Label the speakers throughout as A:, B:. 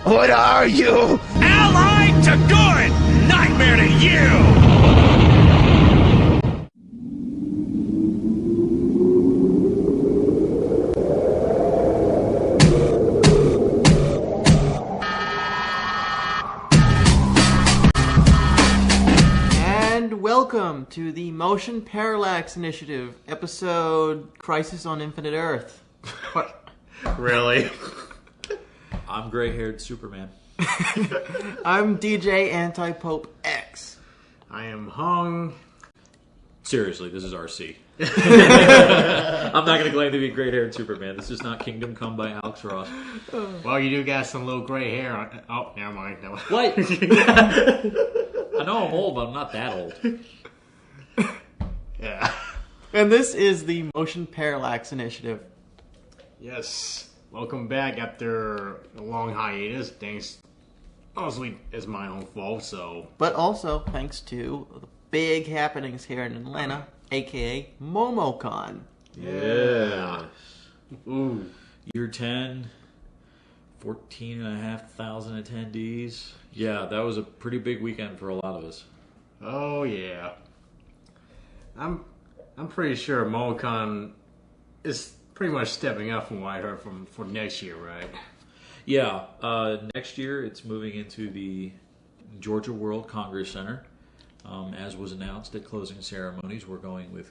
A: What are you?
B: Allied to good! Nightmare to you!
C: Welcome to the Motion Parallax Initiative, episode Crisis on Infinite Earth.
D: Really?
E: I'm gray-haired Superman.
C: I'm DJ Anti-Pope X.
D: I am Hung.
E: Seriously, this is RC. I'm not going to claim to be gray-haired Superman. This is not Kingdom Come by Alex Ross.
D: Well, you do got some little gray hair on. Oh, never mind. No.
E: What? I know I'm old, but I'm not that old.
D: Yeah.
C: And this is the Motion Parallax Initiative.
D: Yes. Welcome back after a long hiatus. Thanks. Mostly it's my own fault, so.
C: But also thanks to the big happenings here in Atlanta, aka Momocon.
E: Yeah.
D: Ooh.
E: Year 10, 14,500 attendees. Yeah, that was a pretty big weekend for a lot of us.
D: Oh yeah. I'm pretty sure Momocon is pretty much stepping up from what I heard for next year, right?
E: Yeah, next year it's moving into the Georgia World Congress Center. As was announced at closing ceremonies, we're going with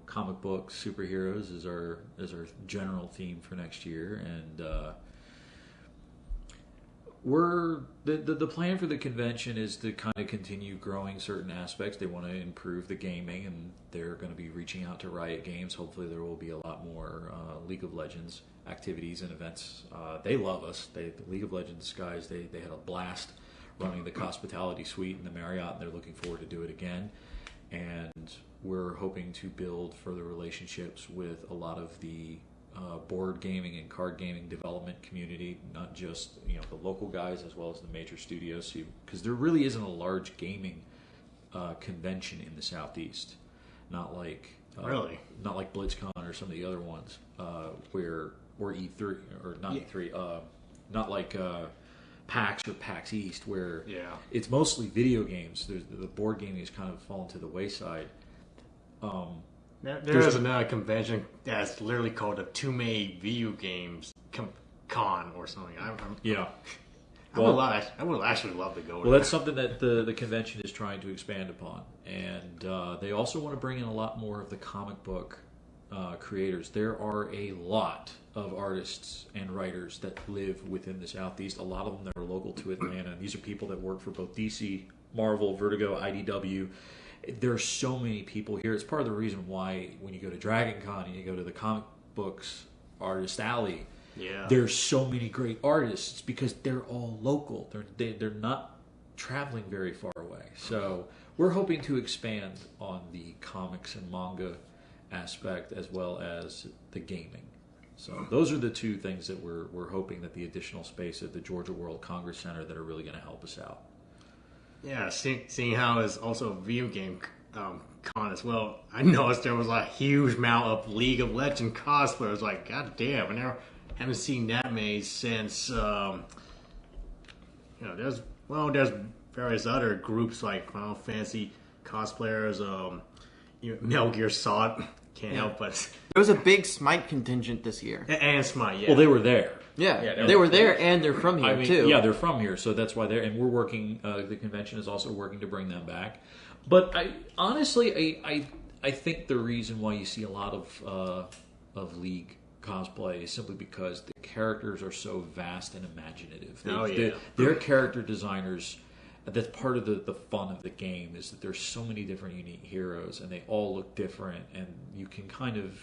E: comic books, superheroes as our general theme for next year, and the plan for the convention is to kind of continue growing certain aspects. They want to improve the gaming, and they're going to be reaching out to Riot Games. Hopefully there will be a lot more League of Legends activities and events. They love us. The League of Legends guys, they had a blast running the hospitality suite in the Marriott, and they're looking forward to do it again. And we're hoping to build further relationships with a lot of the board gaming and card gaming development community, not just the local guys as well as the major studios, because there really isn't a large gaming convention in the Southeast, not like BlizzCon or some of the other ones or E3 or not E3, not like PAX or PAX East, where it's mostly video games. The board gaming has kind of fallen to the wayside.
D: There's another convention that's literally called the Too Many Video Games Con or something. I would actually love to go.
E: Well, that's something that the convention is trying to expand upon, and they also want to bring in a lot more of the comic book creators. There are a lot of artists and writers that live within the Southeast. A lot of them that are local to Atlanta. And these are people that work for both DC, Marvel, Vertigo, IDW. There are so many people here. It's part of the reason why when you go to Dragon Con and you go to the comic books artist alley, there's so many great artists because they're all local. They're not traveling very far away. So we're hoping to expand on the comics and manga aspect as well as the gaming. So those are the two things that we're hoping that the additional space at the Georgia World Congress Center that are really going to help us out.
D: Yeah, seeing how it's also a video game con as well, I noticed there was a huge amount of League of Legends cosplayers. Like, god damn, I haven't seen that many since. There's various other groups like Final Fantasy cosplayers, Metal Gear Solid. Can't help but
C: There was a big Smite contingent this year.
D: And Smite,
E: Well, they were there.
C: Yeah, they were there, and they're from here too.
E: Yeah, they're from here, so that's why they're. And we're working. The convention is also working to bring them back. But I think the reason why you see a lot of League cosplay is simply because the characters are so vast and imaginative. Their character designers. That's part of the fun of the game is that there's so many different unique heroes, and they all look different, and you can kind of,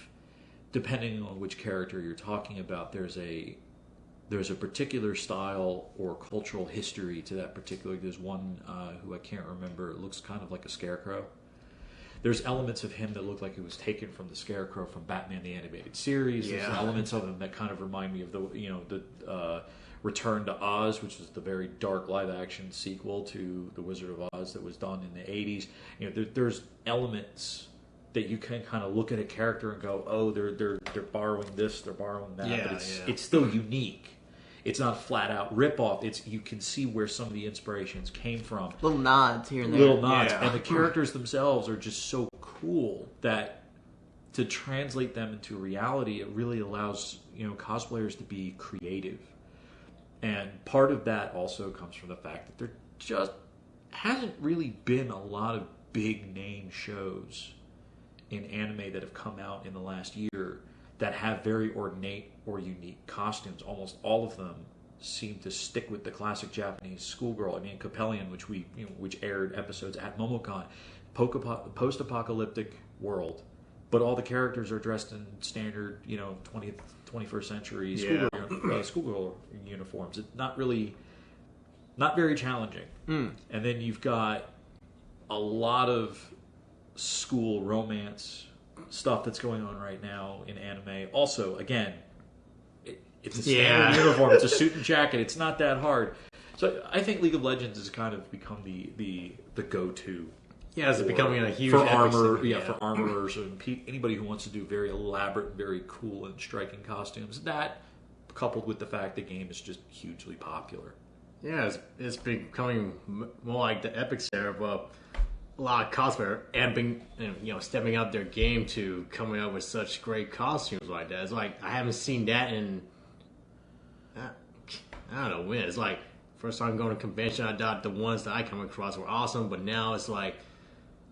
E: depending on which character you're talking about, there's a particular style or cultural history to that particular. There's one who I can't remember. It looks kind of like a scarecrow. There's elements of him that look like it was taken from the Scarecrow from Batman the Animated Series. There's elements of him that kind of remind me of the Return to Oz, which was the very dark live-action sequel to The Wizard of Oz that was done in the 80s. There's elements that you can kind of look at a character and go, oh, they're borrowing this, they're borrowing that, but it's still unique. it's not a flat out rip off. It's you can see where some of the inspirations came from.
C: Little nods here and there.
E: Little nods,
D: Yeah.
E: and the characters themselves are just so cool that to translate them into reality, it really allows cosplayers to be creative. And part of that also comes from the fact that there just hasn't really been a lot of big name shows in anime that have come out in the last year that have very ornate or unique costumes. Almost all of them seem to stick with the classic Japanese schoolgirl. I mean, Capellion, which aired episodes at Momocon, post-apocalyptic world, but all the characters are dressed in standard, 20th, 21st century schoolgirl uniforms. It's not very challenging. And then you've got a lot of school romance stuff that's going on right now in anime. Also, again, it's a standard uniform. It's a suit and jacket. It's not that hard. So I think League of Legends has kind of become the go-to.
D: Yeah, it's becoming a huge
E: for
D: epic
E: armor.
D: scene,
E: For armorers and anybody who wants to do very elaborate, very cool and striking costumes. That, coupled with the fact the game is just hugely popular.
D: Yeah, it's becoming more like the epic era of a lot of cosplayer amping, stepping up their game to coming up with such great costumes like that. It's like I haven't seen that in I don't know when. It's like first time going to convention, I thought the ones that I come across were awesome, but now it's like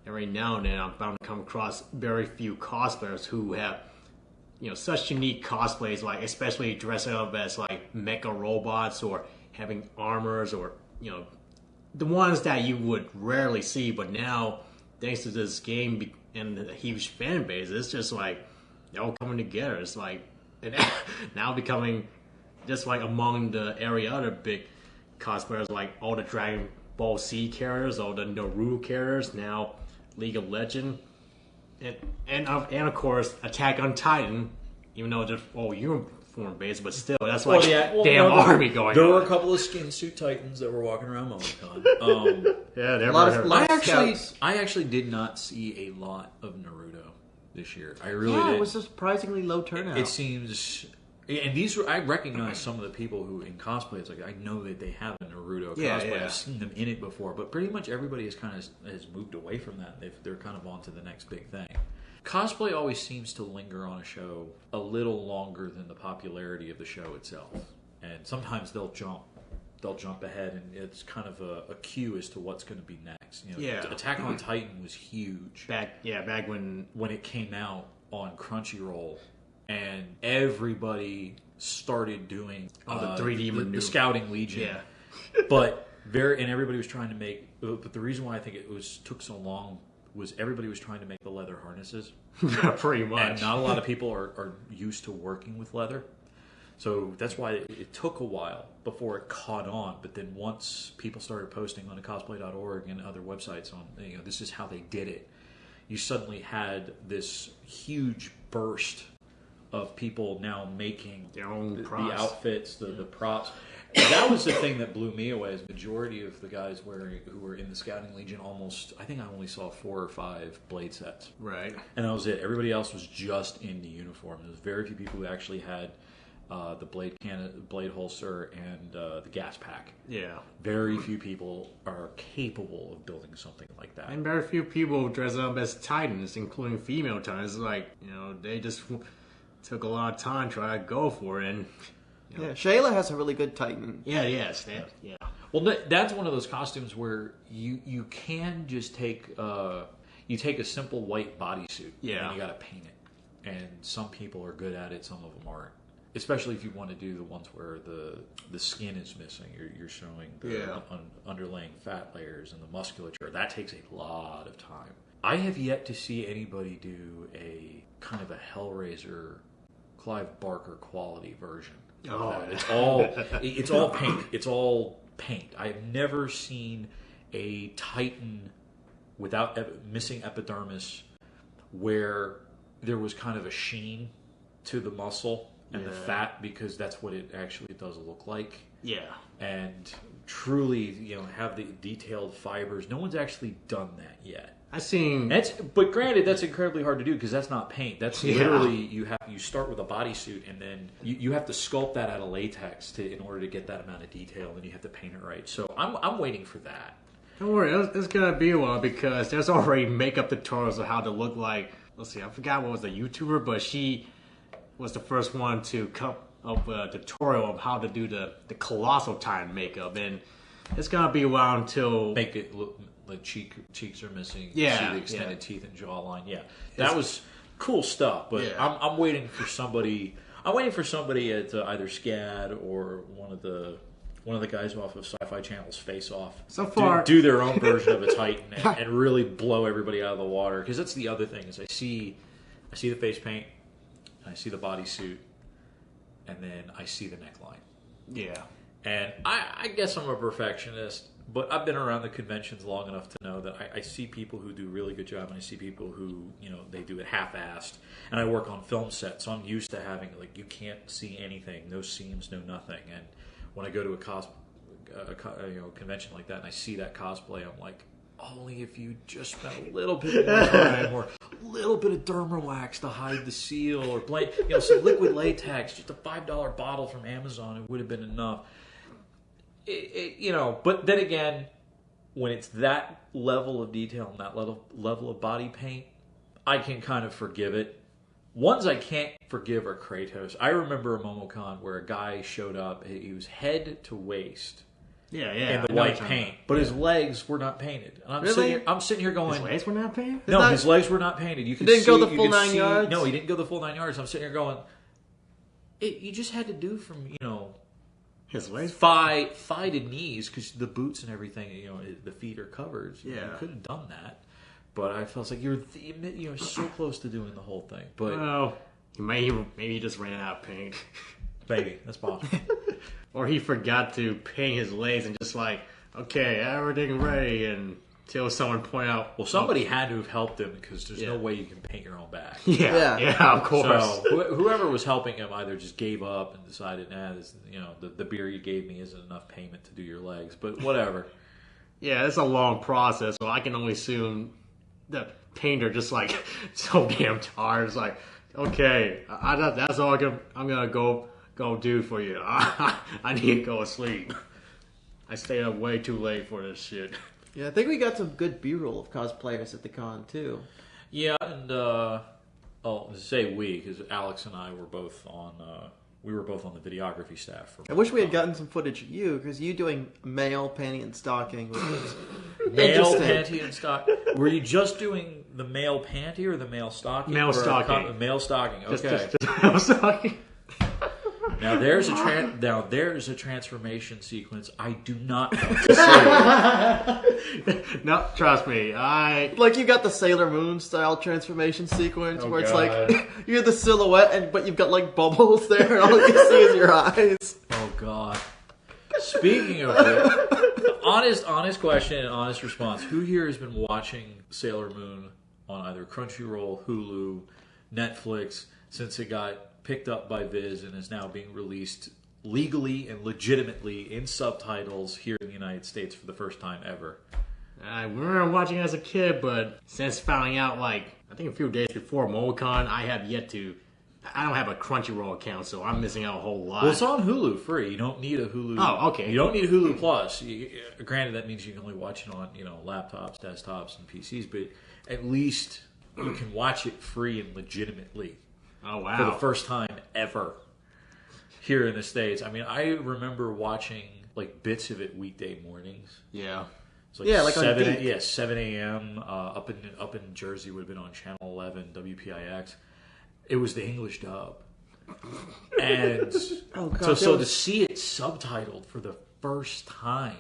D: every now and then I'm bound to come across very few cosplayers who have such unique cosplays, like especially dressing up as like mecha robots or having armors or the ones that you would rarely see, but now thanks to this game and the huge fan base, it's just like they're all coming together. It's like now becoming just like among the other big cosplayers, like all the Dragon Ball Z characters, all the Naruto characters, now League of Legends, and of course Attack on Titan, even though they're all uniform based, but still that's like army going on.
E: There were a couple of skin suit titans that were walking around Momocon.
D: Yeah, there
C: A lot of
E: I actually did not see a lot of Naruto this year. I really
C: Yeah,
E: did.
C: it was a surprisingly low turnout.
E: It seems, and I recognize some of the people who in cosplay. It's like I know that they have a Naruto cosplay.
D: Yeah.
E: I've seen them in it before, but pretty much everybody has moved away from that. They're kind of on to the next big thing. Cosplay always seems to linger on a show a little longer than the popularity of the show itself, and sometimes they'll jump ahead, and it's kind of a cue as to what's going to be next. Attack on Titan was huge
D: back when
E: it came out on Crunchyroll, and everybody started doing
D: the 3D
E: the Scouting Legion.
D: Yeah.
E: But everybody was trying to make. But the reason why I think it took so long was everybody was trying to make the leather harnesses.
D: pretty much.
E: And not a lot of people are used to working with leather. So that's why it took a while before it caught on. But then once people started posting on cosplay.org and other websites on, this is how they did it, you suddenly had this huge burst of people now making
D: their own
E: the
D: outfits,
E: the props. And that was the thing that blew me away. Is the majority of the guys who were in the Scouting Legion I think I only saw 4 or 5 blade sets.
D: Right.
E: And that was it. Everybody else was just in the uniform. There was very few people who actually had the blade holster, and the gas pack.
D: Yeah.
E: Very few people are capable of building something like that.
D: And very few people dress up as Titans, including female Titans. Like, they just took a lot of time trying to go for it. And,
C: Yeah, Shayla has a really good Titan.
D: Yeah.
E: Well, that's one of those costumes where you can just take you take a simple white bodysuit,
D: Yeah.
E: and you got to paint it. And some people are good at it, some of them aren't. Especially if you want to do the ones where the skin is missing, you're showing the underlying fat layers and the musculature. That takes a lot of time. I have yet to see anybody do a kind of a Hellraiser, Clive Barker quality version. It's all paint. It's all paint. I've never seen a Titan without missing epidermis where there was kind of a sheen to the muscle and the fat, because that's what it actually does look like.
D: Yeah.
E: And truly, have the detailed fibers. No one's actually done that yet.
D: I seen.
E: But granted, that's incredibly hard to do because that's not paint. That's literally you start with a bodysuit and then you have to sculpt that out of latex in order to get that amount of detail, and you have to paint it right. So I'm waiting for that.
D: Don't worry, it's gonna be a while because there's already makeup tutorials of how to look like. Let's see, I forgot what was the YouTuber, but she was the first one to come up with a tutorial of how to do the colossal time makeup, and it's gonna be a while until
E: Make it look like cheeks are missing.
D: Yeah,
E: see the extended teeth and jawline. Yeah, that was cool stuff. But I'm waiting for somebody. I'm waiting for somebody at either SCAD or one of the guys off of Sci-Fi Channel's Face Off.
D: So far,
E: do their own version of a Titan and really blow everybody out of the water. Because that's the other thing is I see the face paint, I see the bodysuit, and then I see the neckline.
D: Yeah.
E: And I guess I'm a perfectionist, but I've been around the conventions long enough to know that I see people who do a really good job, and I see people who, they do it half-assed. And I work on film sets, so I'm used to having, you can't see anything, no seams, no nothing. And when I go to a convention like that and I see that cosplay, I'm like, only if you just spent a little bit more time or a little bit of derma wax to hide the seal or some liquid latex, just a $5 bottle from Amazon, it would have been enough. But then again, when it's that level of detail and that level of body paint, I can kind of forgive it. Ones I can't forgive are Kratos. I remember a Momocon where a guy showed up. He was head to waist in the white paint, but his legs were not painted. And I'm sitting here going,
D: his legs were not painted?
E: No, his legs were not painted. You could
C: didn't go the full 9 yards?
E: No, he didn't go the full 9 yards. I'm sitting here going, you just had to do from,
D: his legs?
E: Thigh to knees, because the boots and everything, the feet are covered. So you could have done that. But I felt like you're so close to doing the whole thing. But
D: well, maybe he just ran out of paint.
E: Maybe that's possible.
D: Or he forgot to paint his legs and just okay, everything ready until someone pointed out.
E: Well, somebody had to have helped him because there's no way you can paint your own back.
D: Yeah, of course.
E: So whoever was helping him either just gave up and decided, the beer you gave me isn't enough payment to do your legs. But whatever.
D: Yeah, it's a long process, so I can only assume the painter just so damn tired. It's okay, that's all I'm gonna go do for you. I need to go to sleep. I stayed up way too late for this shit.
C: Yeah, I think we got some good B-roll of cosplayers at the con too.
E: Yeah, and say we, because Alex and I were both on. We were both on the videography staff.
C: I wish we had gotten some footage of you, because you doing male panty and stocking was
E: male panty and stock. Were you just doing the male panty or the male stocking?
D: Male stocking.
E: Male stocking. Okay.
D: Just male stocking.
E: Now there's a transformation sequence I do not want to see.
D: No, trust me.
C: You got the Sailor Moon style transformation sequence where it's you're the silhouette but you've got bubbles there and all you see is your eyes.
E: Oh God. Speaking of it, honest question and honest response. Who here has been watching Sailor Moon on either Crunchyroll, Hulu, Netflix since it got picked up by Viz and is now being released legally and legitimately in subtitles here in the United States for the first time ever?
D: I remember watching as a kid, but since finding out, I think a few days before Momocon, I don't have a Crunchyroll account, so I'm missing out a whole lot.
E: Well, it's on Hulu free. You don't need a Hulu.
D: Oh, okay.
E: You don't need a Hulu Plus. Granted, that means you can only watch it on laptops, desktops, and PCs, but at least you can watch it free and legitimately.
D: Oh, wow.
E: For the first time ever here in the States. I mean, I remember watching bits of it weekday mornings.
D: Yeah.
E: It's
C: on
E: 7 a.m. Up in Jersey would have been on Channel 11 WPIX. It was the English dub, and so to see it subtitled for the first time,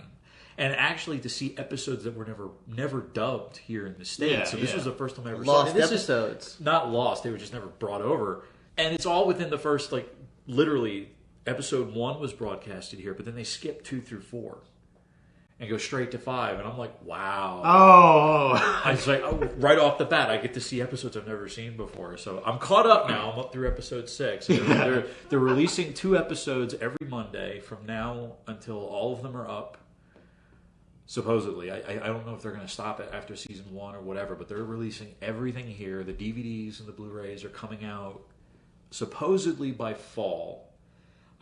E: and actually to see episodes that were never dubbed here in the States. So this was the first time I ever saw it.
C: Lost episodes.
E: Not lost; they were just never brought over, and it's all within the first literally episode 1 was broadcasted here, but then they skipped 2 through 4. And go straight to 5, and I'm like, wow.
D: Oh.
E: I was right off the bat, I get to see episodes I've never seen before. So I'm caught up now. I'm up through episode 6. They're releasing 2 episodes every Monday from now until all of them are up. supposedly. I don't know if they're going to stop it after season 1 or whatever, but they're releasing everything here. The DVDs and the Blu-rays are coming out supposedly by fall.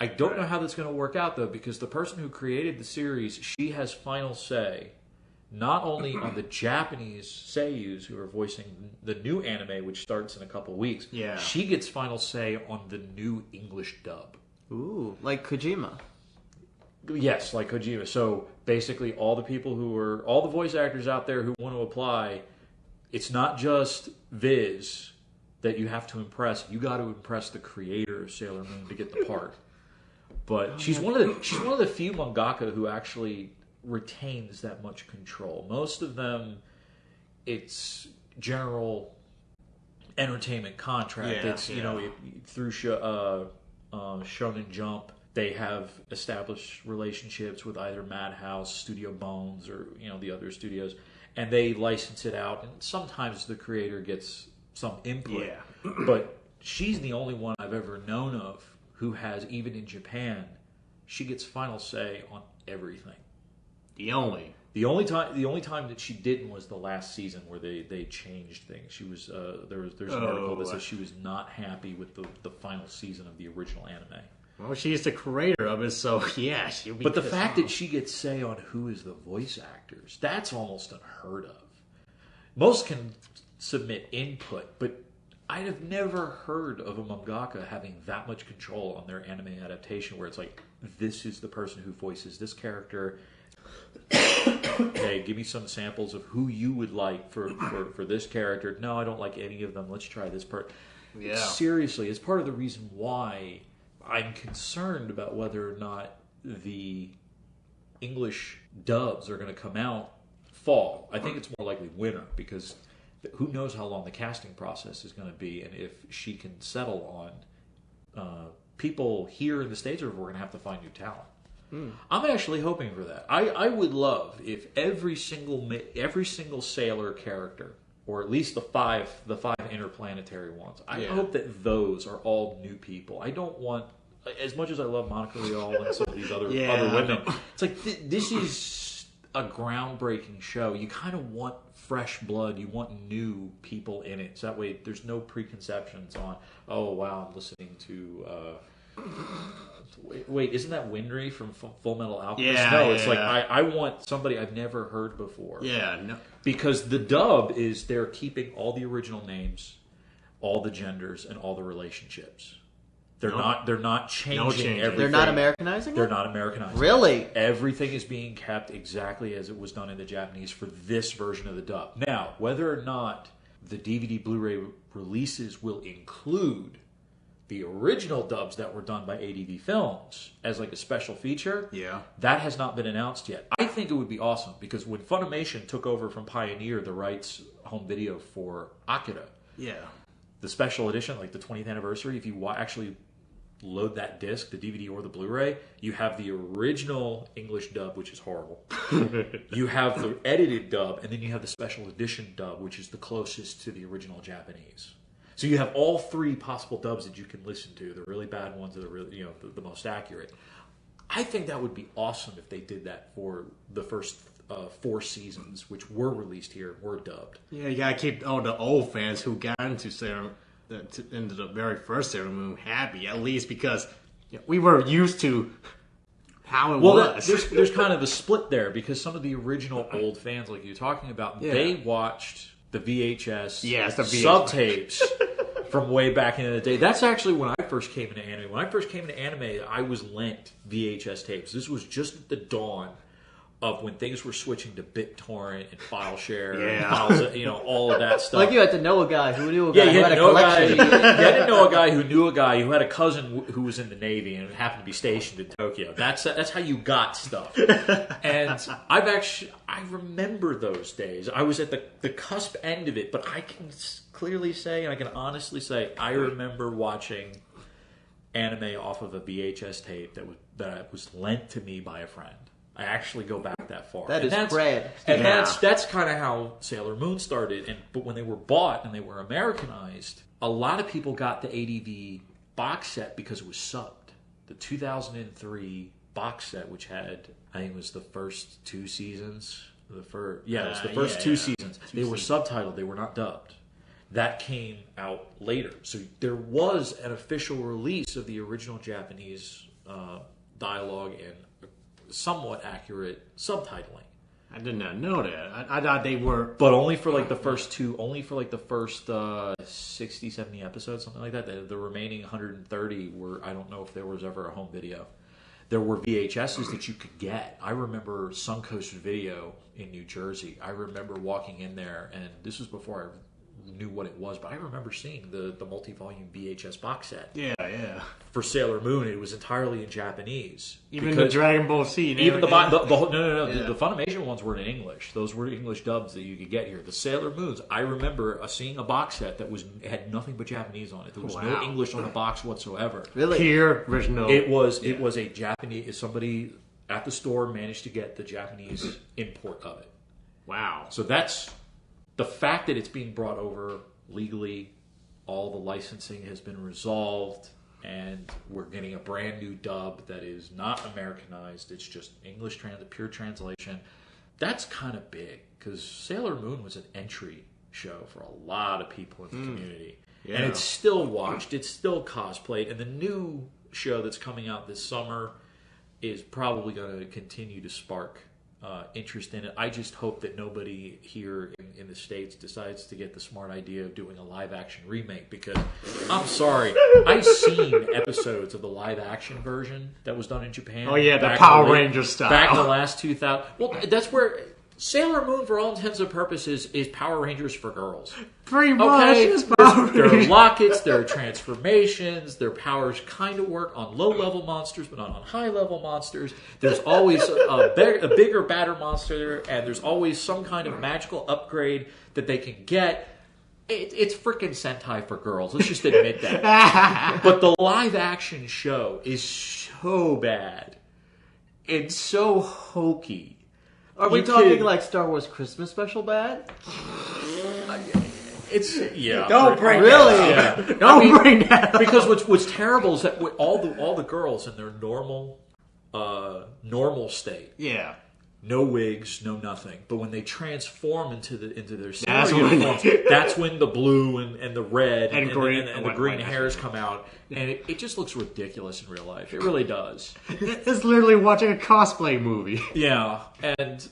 E: I don't know how that's going to work out, though, because the person who created the series, she has final say, not only on the Japanese seiyus who are voicing the new anime, which starts in a couple weeks.
D: Yeah.
E: She gets final say on the new English dub.
C: Ooh, like Kojima.
E: Yes, like Kojima. So basically, all the voice actors out there who want to apply, it's not just Viz that you have to impress. You got to impress the creator of Sailor Moon to get the part. But she's one of the few mangaka who actually retains that much control. Most of them, it's general entertainment contract. It's through Shonen Jump, they have established relationships with either Madhouse, Studio Bones, or the other studios, and they license it out. And sometimes the creator gets some input.
D: Yeah.
E: But she's the only one I've ever known of who has, even in Japan, she gets final say on everything. The only time that she didn't was the last season where they changed things. She was there's an article that says she was not happy with the final season of the original anime.
D: Well, she's the creator of it, so yeah, she'll be.
E: But the fact that she gets say on who is the voice actors, that's almost unheard of. Most can submit input, but I have never heard of a mangaka having that much control on their anime adaptation where it's like, this is the person who voices this character. Hey, give me some samples of who you would like for this character. No, I don't like any of them. Let's try this part.
D: Yeah.
E: Seriously, it's part of the reason why I'm concerned about whether or not the English dubs are going to come out fall. I think it's more likely winter because who knows how long the casting process is going to be, and if she can settle on people here in the States, or if we're going to have to find new talent. I'm actually hoping for that. I would love if every single Sailor character, or at least the five interplanetary ones, I hope that those are all new people. I don't want, as much as I love Monica Rial and some of these other women, it's like this is a groundbreaking show. You kind of want fresh blood. You want new people in it. So that way there's no preconceptions on, oh, wow, I'm listening to... Wait, isn't that Winry from Full Metal Alchemist? It's like I want somebody I've never heard before.
D: Yeah, no.
E: Because the dub is they're keeping all the original names, all the genders, and all the relationships. They're not changing everything.
C: They're not Americanizing it?
E: They're not Americanizing
C: Really?
E: Everything is being kept exactly as it was done in the Japanese for this version of the dub. Now, whether or not the DVD Blu-ray releases will include the original dubs that were done by ADV Films as like a special feature, that has not been announced yet. I think it would be awesome because when Funimation took over from Pioneer the rights home video for Akira, the special edition, like the 20th anniversary, if you actually load that disc, the DVD or the Blu-ray, you have the original English dub, which is horrible. You have the edited dub, and then you have the special edition dub, which is the closest to the original Japanese. So you have all three possible dubs that you can listen to, the really bad ones that are really, the most accurate. I think that would be awesome if they did that for the first 4 seasons, which were released here, were dubbed.
D: Yeah, you gotta keep all the old fans who got into into the very first Sailor Moon happy, at least because we were used to how it was.
E: There's kind of a split there because some of the original old fans, like you're talking about, they watched the VHS, sub-tapes from way back in the day. That's actually when I first came into anime. When I first came into anime, I was lent VHS tapes. This was just at the dawn of when things were switching to BitTorrent and FileShare and files, all of that stuff.
C: Like you had to know a guy who knew a guy who had a
E: You
C: collection.
E: had to know a guy who knew a guy who had a cousin who was in the Navy and happened to be stationed in Tokyo. That's how you got stuff. And I remember those days. I was at the cusp end of it, but I can clearly say, and I can honestly say, I remember watching anime off of a VHS tape that was lent to me by a friend. I actually go back that far.
C: That is great.
E: And that's kind of how Sailor Moon started. But when they were bought and they were Americanized, a lot of people got the ADV box set because it was subbed. The 2003 box set, which had, I think it was the first 2 seasons. It was the first 2 seasons. They were subtitled. They were not dubbed. That came out later. So there was an official release of the original Japanese dialogue and somewhat accurate subtitling.
D: I did not know that. I thought they were...
E: But only for like the first 60, 70 episodes, something like that. The remaining 130 were, I don't know if there was ever a home video. There were VHSs that you could get. I remember Suncoast Video in New Jersey. I remember walking in there, and this was before I knew what it was, but I remember seeing the multi-volume VHS box set.
D: Yeah.
E: For Sailor Moon, it was entirely in Japanese.
D: Even the Dragon Ball Z.
E: Even the Funimation ones were in English. Those were English dubs that you could get here. The Sailor Moons, I remember seeing a box set that had nothing but Japanese on it. There was no English on the box whatsoever.
C: Really?
D: Pure original.
E: It was a Japanese. Somebody at the store managed to get the Japanese import of it.
D: Wow.
E: So that's the fact that it's being brought over legally. All the licensing has been resolved, and we're getting a brand new dub that is not Americanized. It's just English pure translation. That's kind of big because Sailor Moon was an entry show for a lot of people in the community, and it's still watched. It's still cosplayed, and the new show that's coming out this summer is probably going to continue to spark interest in it. I just hope that nobody here in the States decides to get the smart idea of doing a live-action remake, because I'm sorry, I've seen episodes of the live-action version that was done in Japan.
D: Oh yeah, the Power Ranger style.
E: Back in the last 2000. Well, that's where Sailor Moon, for all intents and purposes, is Power Rangers for girls.
D: Pretty much.
E: Okay,
D: Power
E: there are
D: Rangers.
E: lockets, there are transformations, their powers kind of work on low-level monsters, but not on high-level monsters. There's always a bigger, badder monster, and there's always some kind of magical upgrade that they can get. It's freaking Sentai for girls. Let's just admit that. But the live-action show is so bad and so hokey.
C: Are we talking like Star Wars Christmas special bad?
E: It's
D: Don't bring
C: Really?
D: that up. Don't bring that up.
E: Because what's terrible is that all the girls in their normal state, no wigs, no nothing. But when they transform into their Sailor uniforms, that's when the blue and the red and the green hairs come out, and it just looks ridiculous in real life. It really does.
D: It's literally watching a cosplay movie.
E: Yeah, and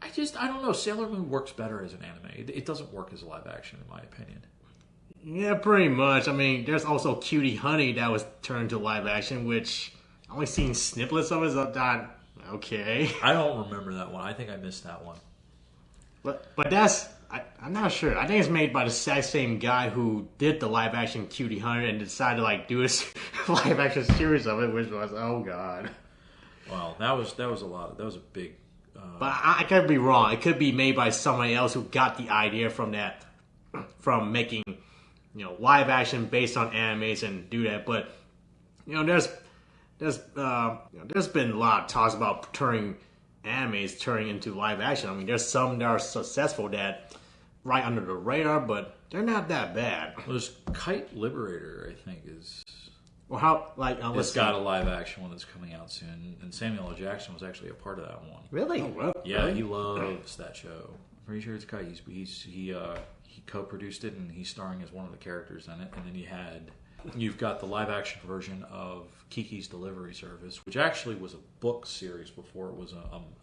E: I don't know. Sailor Moon works better as an anime. It doesn't work as a live action, in my opinion.
D: Yeah, pretty much. I mean, there's also Cutie Honey that was turned to live action, which I only seen snippets of it, so I thought, okay.
E: I don't remember that one. I think I missed that one.
D: But I'm not sure. I think it's made by the same guy who did the live action Cutie Honey and decided to like do a live action series of it, which was, oh god.
E: Well, that was a lot. That was a big.
D: But I could be wrong. It could be made by somebody else who got the idea from making, live action based on animes and do that. But there's been a lot of talks about turning into live action. I mean, there's some that are successful that right under the radar, but they're not that bad.
E: Well, there's Kite Liberator, I think, is.
D: Well, how
E: It's got a live action one that's coming out soon, and Samuel L. Jackson was actually a part of that one.
C: Really?
D: Oh, well,
E: Yeah,
D: really?
E: he loves that show. I'm pretty sure it's Kite. He co-produced it, and he's starring as one of the characters in it. And then you've got the live action version of Kiki's Delivery Service, which actually was a book series before it was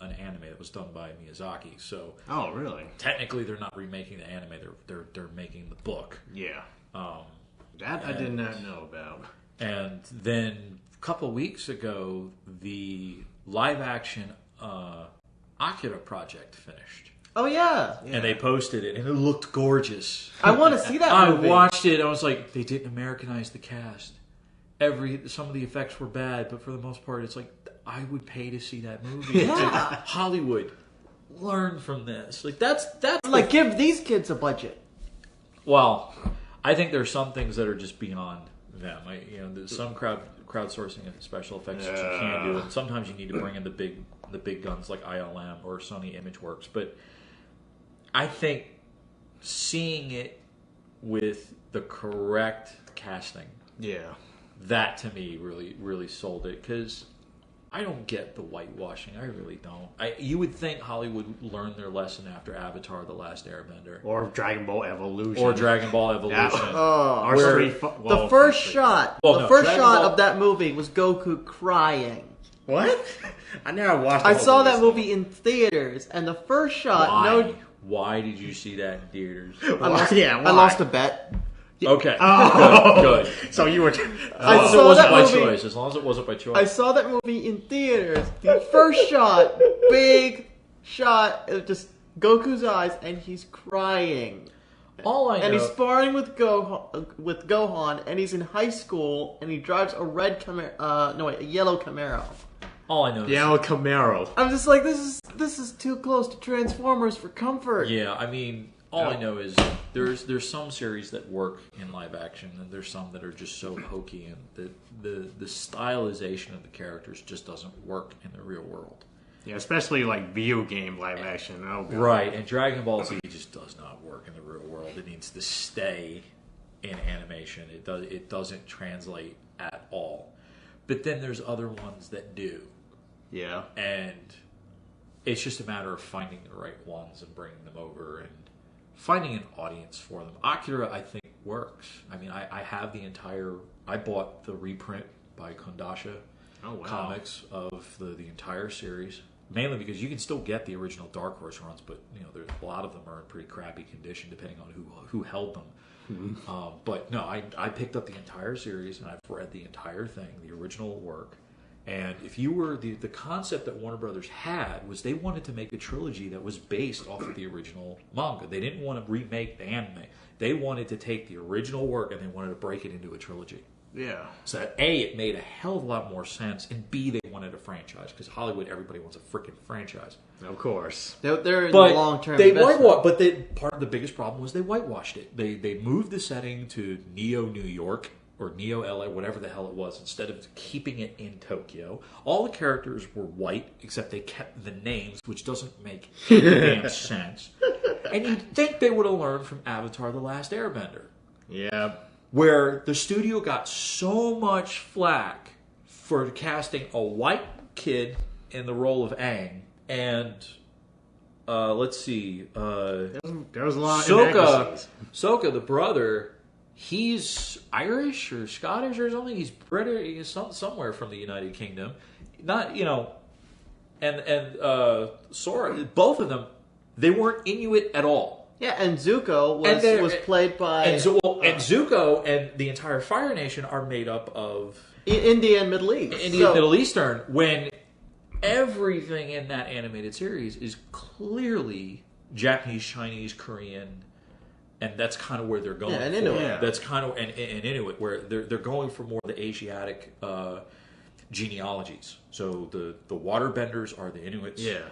E: an anime that was done by Miyazaki. So,
D: oh, really?
E: Technically, they're not remaking the anime; they're making the book.
D: Yeah. That I did not know about.
E: And then a couple weeks ago, the live action Akira project finished.
C: Oh yeah.
E: And they posted it, and it looked gorgeous.
C: I want to see that movie.
E: I watched it. I was like, they didn't Americanize the cast. Some of the effects were bad, but for the most part, it's like I would pay to see that movie.
C: Yeah.
E: Like, Hollywood, learn from this. Like that's
C: Like, give these kids a budget.
E: Well, I think there's some things that are just beyond them. There's some crowdsourcing of special effects that you can do, and sometimes you need to bring in the big guns like ILM or Sony ImageWorks. But I think seeing it with the correct casting,
D: Yeah.
E: that to me really really sold it, because I don't get the whitewashing. I really don't. You would think Hollywood learned their lesson after Avatar: The Last Airbender.
D: Or Dragon Ball Evolution.
E: Or Dragon Ball Evolution.
C: The first shot of that movie was Goku crying.
D: What? I never watched
C: I saw that movie in theaters, and the first shot...
E: Why did you see that in theaters?
C: I lost a bet.
E: Okay.
D: Oh.
E: Good.
D: So you were...
E: As long as it wasn't by choice. As long as it wasn't by choice.
C: I saw that movie in theaters. The first shot, big shot, just Goku's eyes, and he's crying.
E: All I know...
C: And he's sparring with Gohan, and he's in high school, and he drives a a yellow Camaro.
E: All I know is...
D: Yellow Camaro.
C: I'm just like, this is too close to Transformers for comfort.
E: Yeah, I mean... All I know is there's some series that work in live action, and there's some that are just so hokey, and the stylization of the characters just doesn't work in the real world.
D: Yeah, especially like video game live action. Oh, God.
E: Right, and Dragon Ball Z just does not work in the real world. It needs to stay in animation. It doesn't translate at all. But then there's other ones that do.
D: Yeah.
E: And it's just a matter of finding the right ones and bringing them over and finding an audience for them. Akira, I think, works. I mean, I have the entire... I bought the reprint by Kondasha Comics of the entire series, mainly because you can still get the original Dark Horse runs, but there's a lot of them are in pretty crappy condition depending on who held them. Mm-hmm. But no, I picked up the entire series, and I've read the entire thing, the original work. And if you were the concept that Warner Brothers had was they wanted to make a trilogy that was based off of the original manga. They didn't want to remake the anime. They wanted to take the original work and they wanted to break it into a trilogy.
D: Yeah.
E: So that A, it made a hell of a lot more sense, and B, they wanted a franchise because Hollywood, everybody wants a freaking franchise.
D: Of course.
C: They're in the long term.
E: Part of the biggest problem was they whitewashed it. They moved the setting to Neo New York. Or Neo LA, whatever the hell it was, instead of keeping it in Tokyo. All the characters were white, except they kept the names, which doesn't make any damn sense. And you'd think they would have learned from Avatar: The Last Airbender.
D: Yeah.
E: Where the studio got so much flack for casting a white kid in the role of Aang. And, let's see,
D: there was a lot of
E: Sokka, the brother... He's Irish or Scottish or something. He's British. He's somewhere from the United Kingdom. Not, and Sora. Both of them, they weren't Inuit at all.
C: Yeah, and Zuko was played by
E: and Zuko and the entire Fire Nation are made up of
C: India and Middle East.
E: Middle Eastern. When everything in that animated series is clearly Japanese, Chinese, Korean. And that's kind of where they're going.
C: And Inuit.
E: Yeah. That's kind of and Inuit, where they're going for more of the Asiatic genealogies. So the waterbenders are the Inuits.
D: Yeah.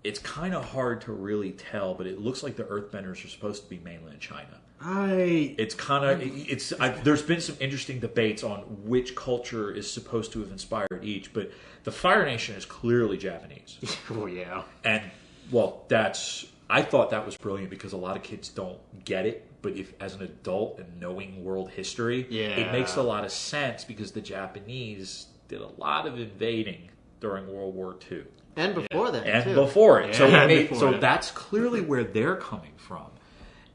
E: It's kind of hard to really tell, but it looks like the Earthbenders are supposed to be mainland China. There's been some interesting debates on which culture is supposed to have inspired each, but the Fire Nation is clearly Japanese.
D: Oh yeah.
E: And I thought that was brilliant because a lot of kids don't get it, but if as an adult and knowing world history, it makes a lot of sense because the Japanese did a lot of invading during World War II.
C: And before that,
E: and
C: too.
E: Before it.
D: Yeah,
E: So that's clearly where they're coming from.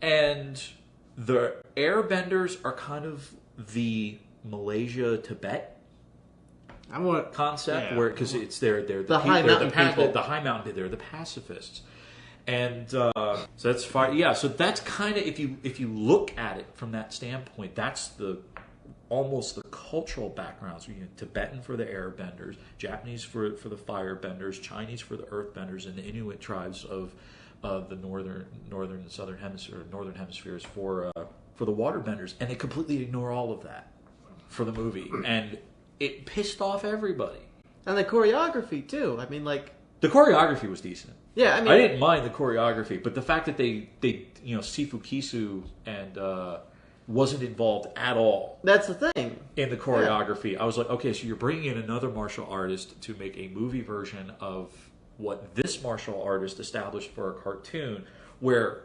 E: And the Airbenders are kind of the Malaysia-Tibet concept, where because they're the
C: high mountain people.
E: The high mountain, they're the pacifists. And so that's fine. Yeah, so that's kind of if you look at it from that standpoint, that's almost the cultural backgrounds. Tibetan for the Airbenders, Japanese for the Firebenders, Chinese for the Earthbenders, and the Inuit tribes of the northern and southern hemispheres for the Waterbenders, and they completely ignore all of that for the movie, and it pissed off everybody.
C: And the choreography too. I mean, like
E: the choreography was decent.
C: Yeah, I mean,
E: I didn't mind the choreography, but the fact that they Sifu Kisu and wasn't involved at all.
C: That's the thing
E: in the choreography. Yeah. I was like, okay, so you're bringing in another martial artist to make a movie version of what this martial artist established for a cartoon, where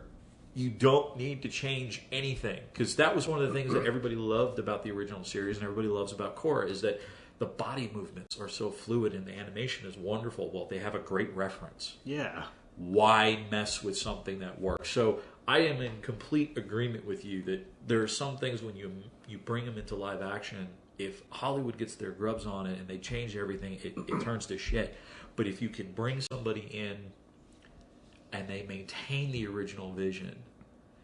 E: you don't need to change anything, because that was one of the things that everybody loved about the original series and everybody loves about Korra is that the body movements are so fluid and the animation is wonderful. Well, they have a great reference.
D: Yeah.
E: Why mess with something that works? So I am in complete agreement with you that there are some things when you bring them into live action, if Hollywood gets their grubs on it and they change everything, it turns to shit. But if you can bring somebody in and they maintain the original vision,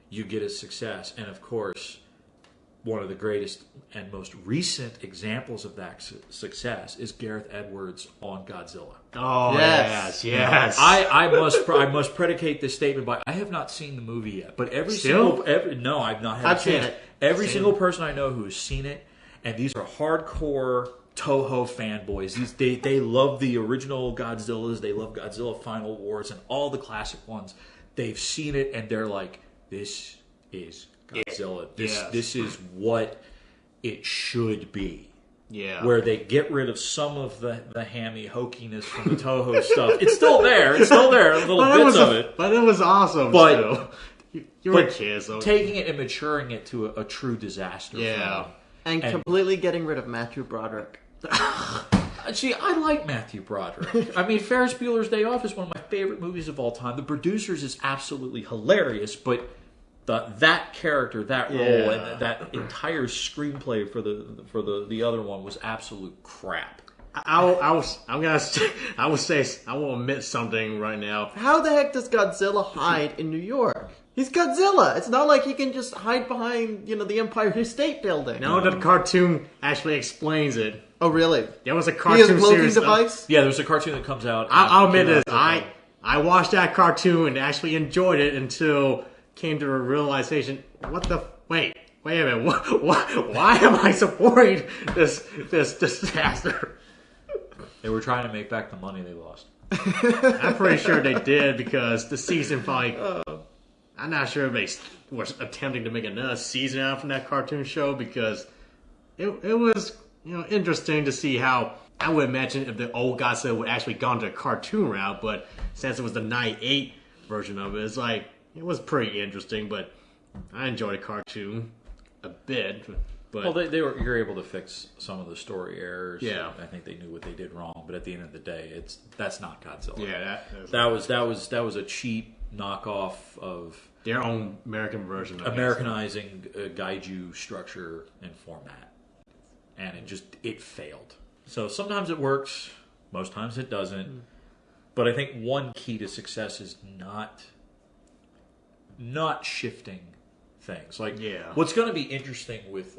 E: you get a success. And of course, one of the greatest and most recent examples of that success is Gareth Edwards on Godzilla.
D: Oh,
C: Yes.
D: yes.
E: I must predicate this statement by I have not seen the movie yet, but no, I've not had
C: I've
E: a
C: seen
E: chance.
C: it.
E: Every single person I know who has seen it, and these are hardcore Toho fanboys. They love the original Godzillas, they love Godzilla Final Wars and all the classic ones. They've seen it and they're like, this is Godzilla. This is what it should be.
D: Yeah.
E: Where they get rid of some of the hammy hokiness from the Toho stuff. It's still there, little bits of it.
D: But it was awesome still. You were kids, so
E: taking it and maturing it to a true disaster.
D: yeah.
C: And completely getting rid of Matthew Broderick.
E: See, I like Matthew Broderick. I mean, Ferris Bueller's Day Off is one of my favorite movies of all time. The Producers is absolutely hilarious, but that character, that role, and that entire screenplay for the other one was absolute crap.
D: I will admit something right now.
C: How the heck does Godzilla hide in New York? He's Godzilla. It's not like he can just hide behind, the Empire State Building.
D: No, the cartoon actually explains it.
C: Oh, really?
D: There was a
C: He
D: cartoon
C: has a cloaking
D: series.
C: device?
E: Yeah, there's a cartoon that comes out.
D: I'll admit this. I watched that cartoon and actually enjoyed it until came to a realization. Wait a minute. Why am I supporting this disaster?
E: They were trying to make back the money they lost.
D: I'm pretty sure they did because the season probably. I'm not sure if they was attempting to make another season out from that cartoon show because it was interesting to see how. I would imagine if the old Godzilla would actually gone to a cartoon route, but since it was the 98 version of it, it's like it was pretty interesting. But I enjoyed the cartoon a bit. But
E: Well, you're able to fix some of the story errors.
D: Yeah.
E: I think they knew what they did wrong, but at the end of the day, that's not Godzilla.
D: yeah,
E: That was a cheap knockoff of
D: their own American version of
E: Americanizing Gaiju structure and format, and it failed. So sometimes it works, most times it doesn't. But I think one key to success is not shifting things. Like what's going to be interesting with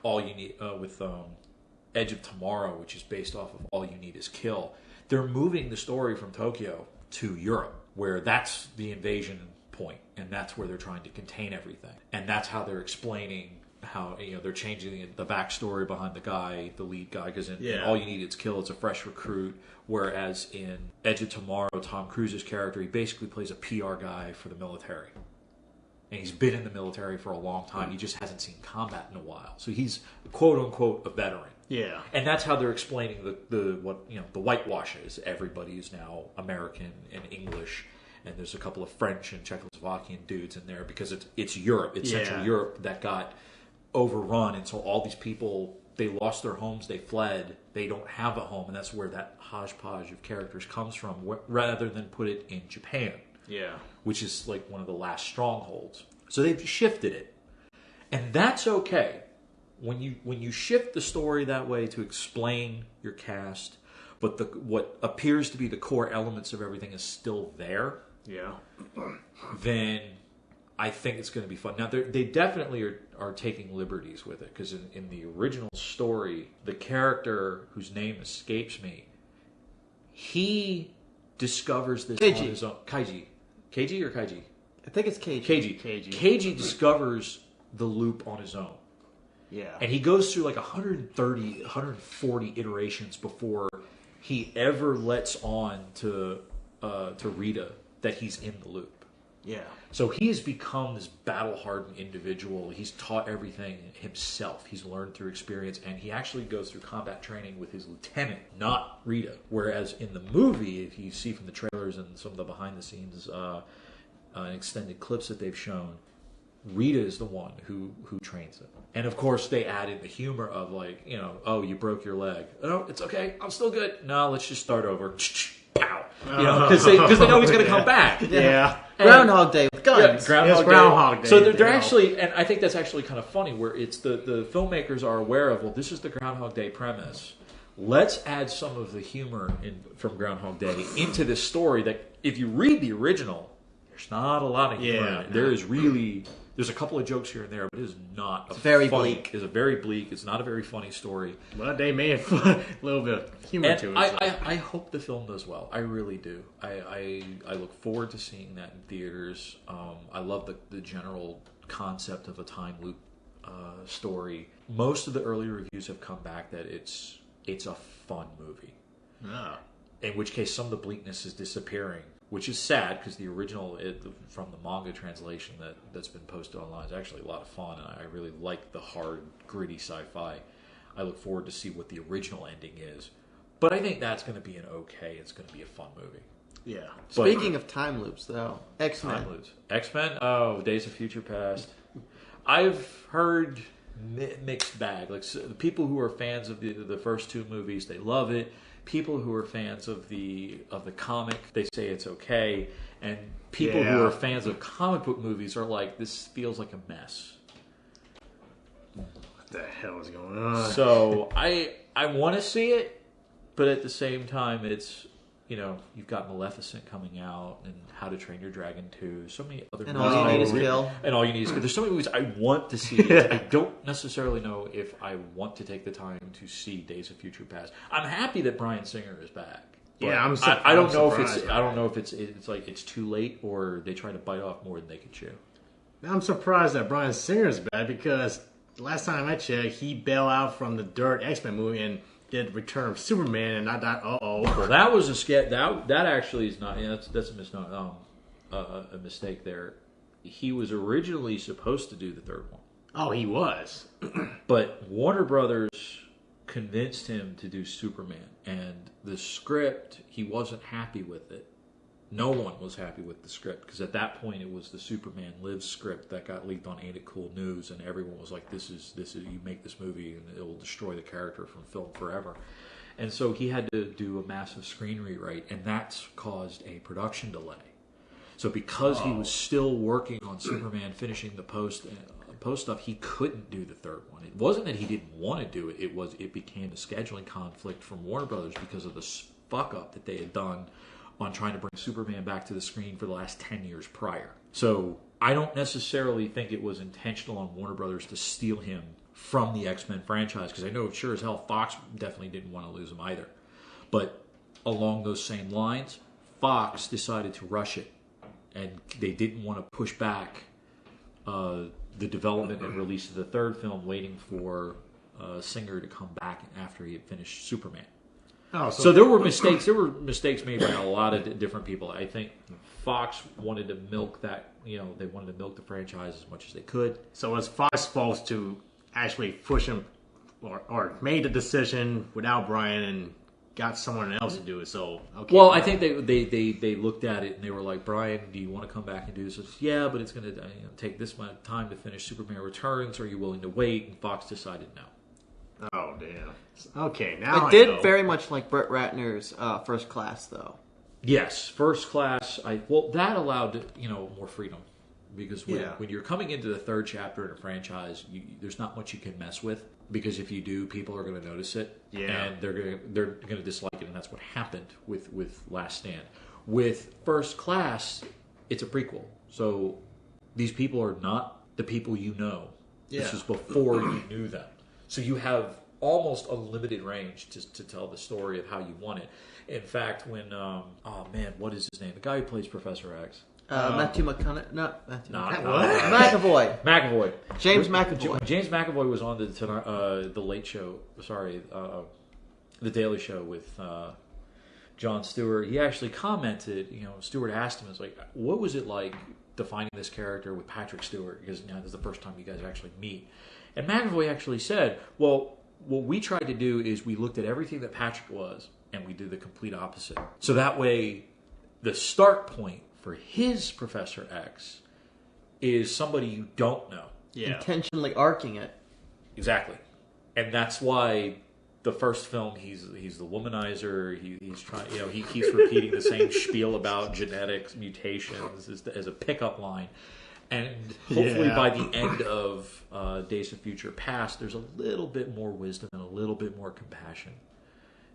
E: All You Need with Edge of Tomorrow, which is based off of All You Need Is Kill. They're moving the story from Tokyo to Europe, where that's the invasion point, and that's where they're trying to contain everything, and that's how they're explaining how they're changing the backstory behind the lead guy, because in All You Need Is Kill, it's a fresh recruit, whereas in Edge of Tomorrow, Tom Cruise's character, he basically plays a PR guy for the military. And he's been in the military for a long time. He just hasn't seen combat in a while. So he's quote unquote a veteran.
D: Yeah.
E: And that's how they're explaining the whitewash is. Everybody is now American and English, and there's a couple of French and Czechoslovakian dudes in there because it's Europe. It's Central Europe that got overrun, and so all these people, they lost their homes, they fled, they don't have a home, and that's where that hodgepodge of characters comes from, rather than put it in Japan.
D: Yeah.
E: Which is like one of the last strongholds. So they've shifted it. And that's okay. When you shift the story that way to explain your cast, but what appears to be the core elements of everything is still there, then I think it's going to be fun. Now, they definitely are taking liberties with it, because in the original story, the character whose name escapes me, he discovers this on his own. Keiji or Kaiji?
C: I think it's Cage.
E: Keiji discovers the loop on his own.
D: Yeah.
E: And he goes through like 130, 140 iterations before he ever lets on to Rita that he's in the loop.
D: Yeah.
E: So he has become this battle-hardened individual. He's taught everything himself. He's learned through experience, and he actually goes through combat training with his lieutenant, not Rita. Whereas in the movie, if you see from the trailers and some of the behind-the-scenes and extended clips that they've shown, Rita is the one who trains him. And of course, they added the humor of like, oh, you broke your leg. Oh, it's okay. I'm still good. No, let's just start over. Pow. Because they know he's going to come back.
C: Yeah. Groundhog Day with guns.
E: Yeah,
D: Groundhog Day.
E: So they're actually, and I think that's actually kind of funny, where it's the filmmakers are aware of, well, this is the Groundhog Day premise. Let's add some of the humor from Groundhog Day into this story that, if you read the original, there's not a lot of humor. Yeah. There's a couple of jokes here and there, but it is not
C: very bleak.
E: It's a very bleak. It's not a very funny story.
D: But they made a little bit of humor to it.
E: I hope the film does well. I really do. I look forward to seeing that in theaters. I love the general concept of a time loop story. Most of the early reviews have come back that it's a fun movie.
D: Yeah.
E: In which case, some of the bleakness is disappearing. Which is sad, because the original from the manga translation that's been posted online is actually a lot of fun, and I really like the hard, gritty sci-fi. I look forward to see what the original ending is. But I think that's going to be it's going to be a fun movie.
D: Yeah.
C: Speaking of time loops, though, X-Men.
E: Time loops. X-Men? Oh, Days of Future Past. I've heard mixed bag. Like, so the people who are fans of the first two movies, they love it. People who are fans of the comic, they say it's okay, and people who are fans of comic book movies are like, this feels like a mess.
D: What the hell is going on?
E: So I want to see it, but at the same time, it's you've got Maleficent coming out, and How to Train Your Dragon 2, so many other
C: and
E: movies.
C: All You Need Is Kill.
E: And All You Need Is Kill. There's so many movies I want to see. I don't necessarily know if I want to take the time to see Days of Future Past. I'm happy that Bryan Singer is back.
D: Yeah,
E: I don't know if it's like it's too late, or they try to bite off more than they can chew.
D: I'm surprised that Bryan Singer's back, because last time I checked, he bailed out from the Dirt X-Men movie and did Return of Superman, and I thought,
E: Well, that was a sketch. That actually is not. That's a mistake there. He was originally supposed to do the third one.
D: Oh, he was.
E: But Warner Brothers convinced him to do Superman, and the script, he wasn't happy with it. No one was happy with the script, because at that point it was the Superman Lives script that got leaked on Ain't It Cool News, and everyone was like, "This is you make this movie and it will destroy the character from film forever." And so he had to do a massive screen rewrite, and that's caused a production delay. So because he was still working on Superman, finishing the post stuff, he couldn't do the third one. It wasn't that he didn't want to do it; it became a scheduling conflict from Warner Brothers because of the fuck up that they had done on trying to bring Superman back to the screen for the last 10 years prior. So I don't necessarily think it was intentional on Warner Brothers to steal him from the X-Men franchise, because I know sure as hell Fox definitely didn't want to lose him either. But along those same lines, Fox decided to rush it, and they didn't want to push back the development and release of the third film, waiting for Singer to come back after he had finished Superman. So there were mistakes. There were mistakes made by a lot of different people. I think Fox wanted to milk that. They wanted to milk the franchise as much as they could.
D: So was Fox supposed to actually push him, or made the decision without Bryan and got someone else to do it? So okay.
E: Well, I think they looked at it and they were like, "Bryan, do you want to come back and do this?" Yeah, but it's going to take this much time to finish Superman Returns. Are you willing to wait? And Fox decided no.
D: Oh, damn. Okay, now
C: it did very much like Brett Ratner's First Class, though.
E: Yes, First Class. That allowed more freedom, because when you're coming into the third chapter in a franchise, there's not much you can mess with, because if you do, people are going to notice it, and they're going to dislike it, and that's what happened with Last Stand. With First Class, it's a prequel, so these people are not the people you know. Yeah. This is before you knew them. So you have almost unlimited range to tell the story of how you want it. In fact, when what is his name? The guy who plays Professor X.
C: Matthew McConaughey. Not Matthew.
E: McAvoy.
C: McAvoy. James McAvoy.
E: James McAvoy was on the Late Show. Sorry, the Daily Show with Jon Stewart. He actually commented. Stewart asked him, "It's like, what was it like defining this character with Patrick Stewart? Because this is the first time you guys actually meet." And McAvoy actually said, well, what we tried to do is we looked at everything that Patrick was, and we did the complete opposite. So that way, the start point for his Professor X is somebody you don't know.
D: Yeah.
C: Intentionally arcing it.
E: Exactly. And that's why the first film, he's the womanizer. He's trying, he keeps repeating the same spiel about genetics, mutations as a pickup line. And hopefully by the end of Days of Future Past, there's a little bit more wisdom and a little bit more compassion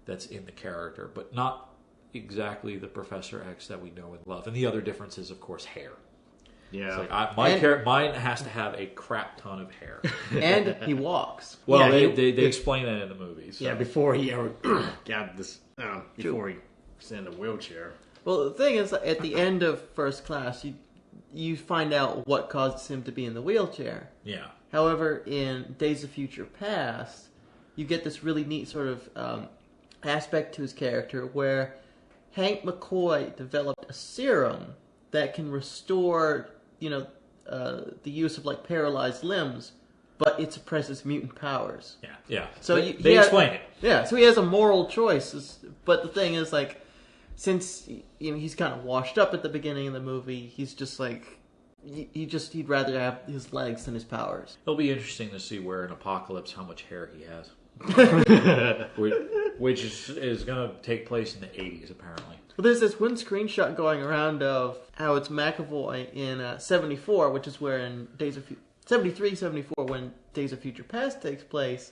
E: that's in the character, but not exactly the Professor X that we know and love. And the other difference is, of course, hair.
D: Yeah.
E: It's like mine has to have a crap ton of hair.
C: And he walks.
E: Well,
D: Yeah,
E: they explain that in the movies. So.
D: Yeah, before he ever got this, before he was in the wheelchair.
C: Well, the thing is, at the end of First Class, you find out what causes him to be in the wheelchair.
E: Yeah.
C: However, in Days of Future Past, you get this really neat sort of aspect to his character where Hank McCoy developed a serum that can restore, the use of like paralyzed limbs, but it suppresses mutant powers.
E: Yeah.
C: So
E: they explain it.
C: Yeah, so he has a moral choice. But the thing is, like, since he's kind of washed up at the beginning of the movie, he's just like he'd rather have his legs than his powers.
E: It'll be interesting to see where in Apocalypse how much hair he has. which is going to take place in the 80s, apparently.
C: Well, there's this one screenshot going around of how it's McAvoy in 74, which is where in 73, 74, when Days of Future Past takes place.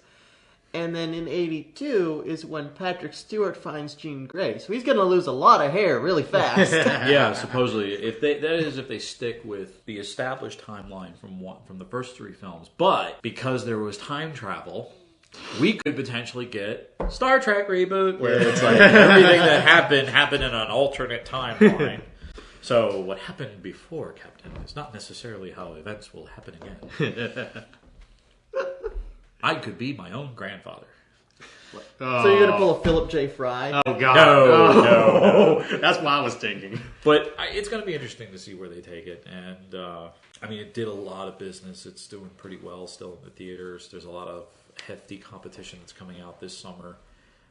C: And then in 82 is when Patrick Stewart finds Jean Grey. So he's going to lose a lot of hair really fast.
E: Yeah, supposedly. If they stick with the established timeline from the first three films. But because there was time travel, we could potentially get Star Trek reboot, where it's like everything that happened in an alternate timeline. So what happened before, Captain, is not necessarily how events will happen again. I could be my own grandfather.
C: So you're going to pull a Philip J. Fry?
D: Oh, God.
E: No.
D: That's what I was thinking.
E: But it's going to be interesting to see where they take it. And, it did a lot of business. It's doing pretty well still in the theaters. There's a lot of hefty competition that's coming out this summer.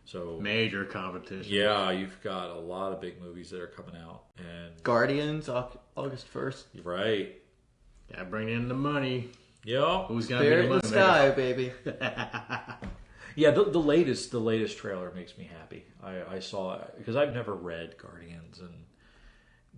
E: So
D: Major competition.
E: yeah, you've got a lot of big movies that are coming out. And
C: Guardians, August 1st.
E: right.
D: Yeah, bring in the money.
E: Yeah.
D: Who's going to be
C: Spirit
D: the
C: in
D: money
C: the sky, baby.
E: Yeah, the latest trailer makes me happy. I saw it because I've never read Guardians, and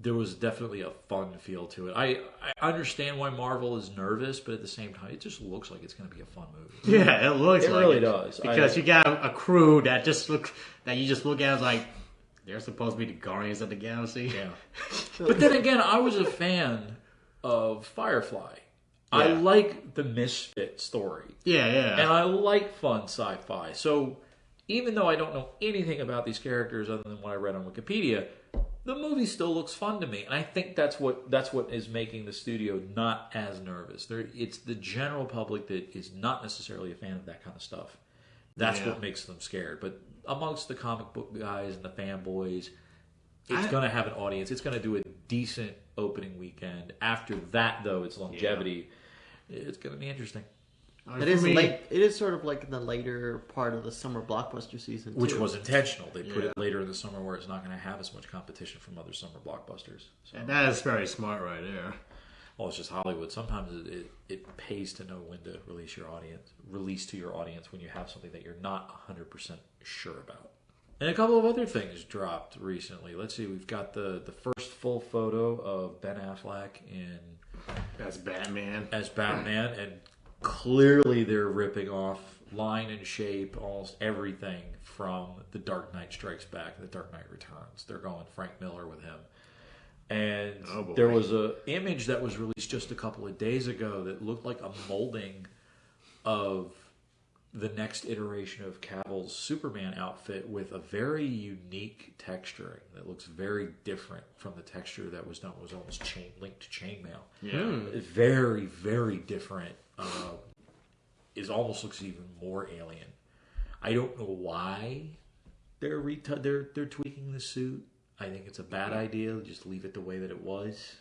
E: there was definitely a fun feel to it. I understand why Marvel is nervous, but at the same time, it just looks like it's going to be a fun movie.
D: Yeah, it looks
E: It
D: like
E: really
D: it.
E: does.
D: Because you got a crew that you just look at as like, they're supposed to be the Guardians of the Galaxy.
E: Yeah. But then again, I was a fan of Firefly. I
D: Yeah.
E: like the misfit story.
D: Yeah, yeah.
E: And I like fun sci-fi. So even though I don't know anything about these characters other than what I read on Wikipedia, the movie still looks fun to me. And I think that's what is making the studio not as nervous. It's the general public that is not necessarily a fan of that kind of stuff. That's what makes them scared. But amongst the comic book guys and the fanboys, it's going to have an audience. It's going to do a decent opening weekend. After that, though, its longevity, it's going to be interesting.
C: It is late. It is sort of like in the later part of the summer blockbuster season,
E: Which
C: too.
E: was intentional. They put it later in the summer where it's not going to have as much competition from other summer blockbusters. So,
D: And that is very smart right there.
E: well, it's just Hollywood. Sometimes it pays to know when to release to your audience when you have something that you're not 100% sure about. And a couple of other things dropped recently. Let's see. We've got the first full photo of Ben Affleck
D: That's Batman.
E: as Batman, and clearly they're ripping off line and shape, almost everything from The Dark Knight Strikes Back and The Dark Knight Returns. They're going Frank Miller with him. And there was an image that was released just a couple of days ago that looked like a molding of the next iteration of Cavill's Superman outfit with a very unique texturing that looks very different from the texture that was done. It was almost linked to chainmail.
D: Yeah.
E: Very, very different. It almost looks even more alien. I don't know why they're tweaking the suit. I think it's a bad idea. Just leave it the way that it was.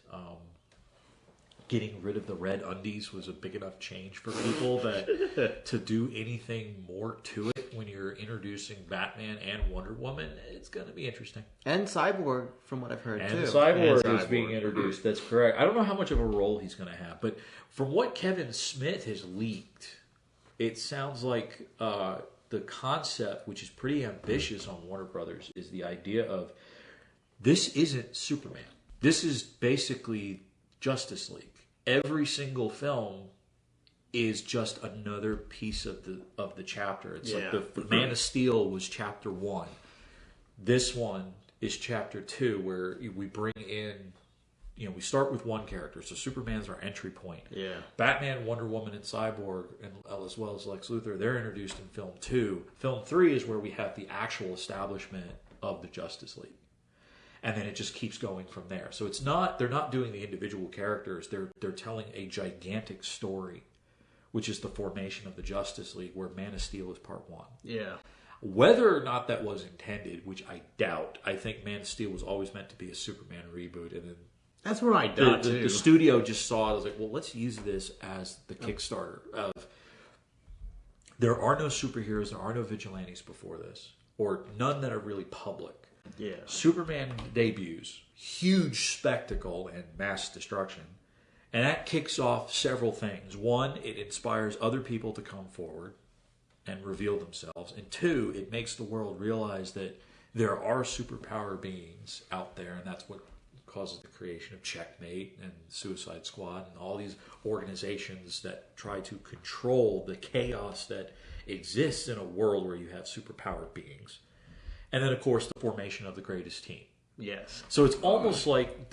E: Getting rid of the red undies was a big enough change for people that to do anything more to it when you're introducing Batman and Wonder Woman, it's going to be interesting.
C: And Cyborg, from what I've heard,
E: And
C: too.
E: Cyborg
D: And
E: is being introduced. That's correct. I don't know how much of a role he's going to have, but from what Kevin Smith has leaked, it sounds like the concept, which is pretty ambitious on Warner Brothers, is the idea of this isn't Superman. This is basically Justice League. Every single film is just another piece of the chapter. It's like the Man of Steel was chapter 1. This one is chapter 2, where we bring in, we start with one character. So Superman's our entry point.
D: Yeah.
E: Batman, Wonder Woman, and Cyborg, and as well as Lex Luthor, they're introduced in film 2. Film 3 is where we have the actual establishment of the Justice League. And then it just keeps going from there. So they're not doing the individual characters. They're telling a gigantic story, which is the formation of the Justice League, where Man of Steel is part 1.
D: Yeah.
E: Whether or not that was intended, which I doubt, I think Man of Steel was always meant to be a Superman reboot, and then
D: That's what I doubt, too.
E: the studio just saw it. I was like, well, let's use this as the Kickstarter of there are no superheroes, there are no vigilantes before this, or none that are really public.
D: Yeah.
E: Superman debuts, huge spectacle and mass destruction. And that kicks off several things. One, it inspires other people to come forward and reveal themselves. And two, it makes the world realize that there are superpower beings out there, and that's what causes the creation of Checkmate and Suicide Squad and all these organizations that try to control the chaos that exists in a world where you have superpowered beings. And then, of course, the formation of the greatest team.
D: Yes.
E: So it's almost like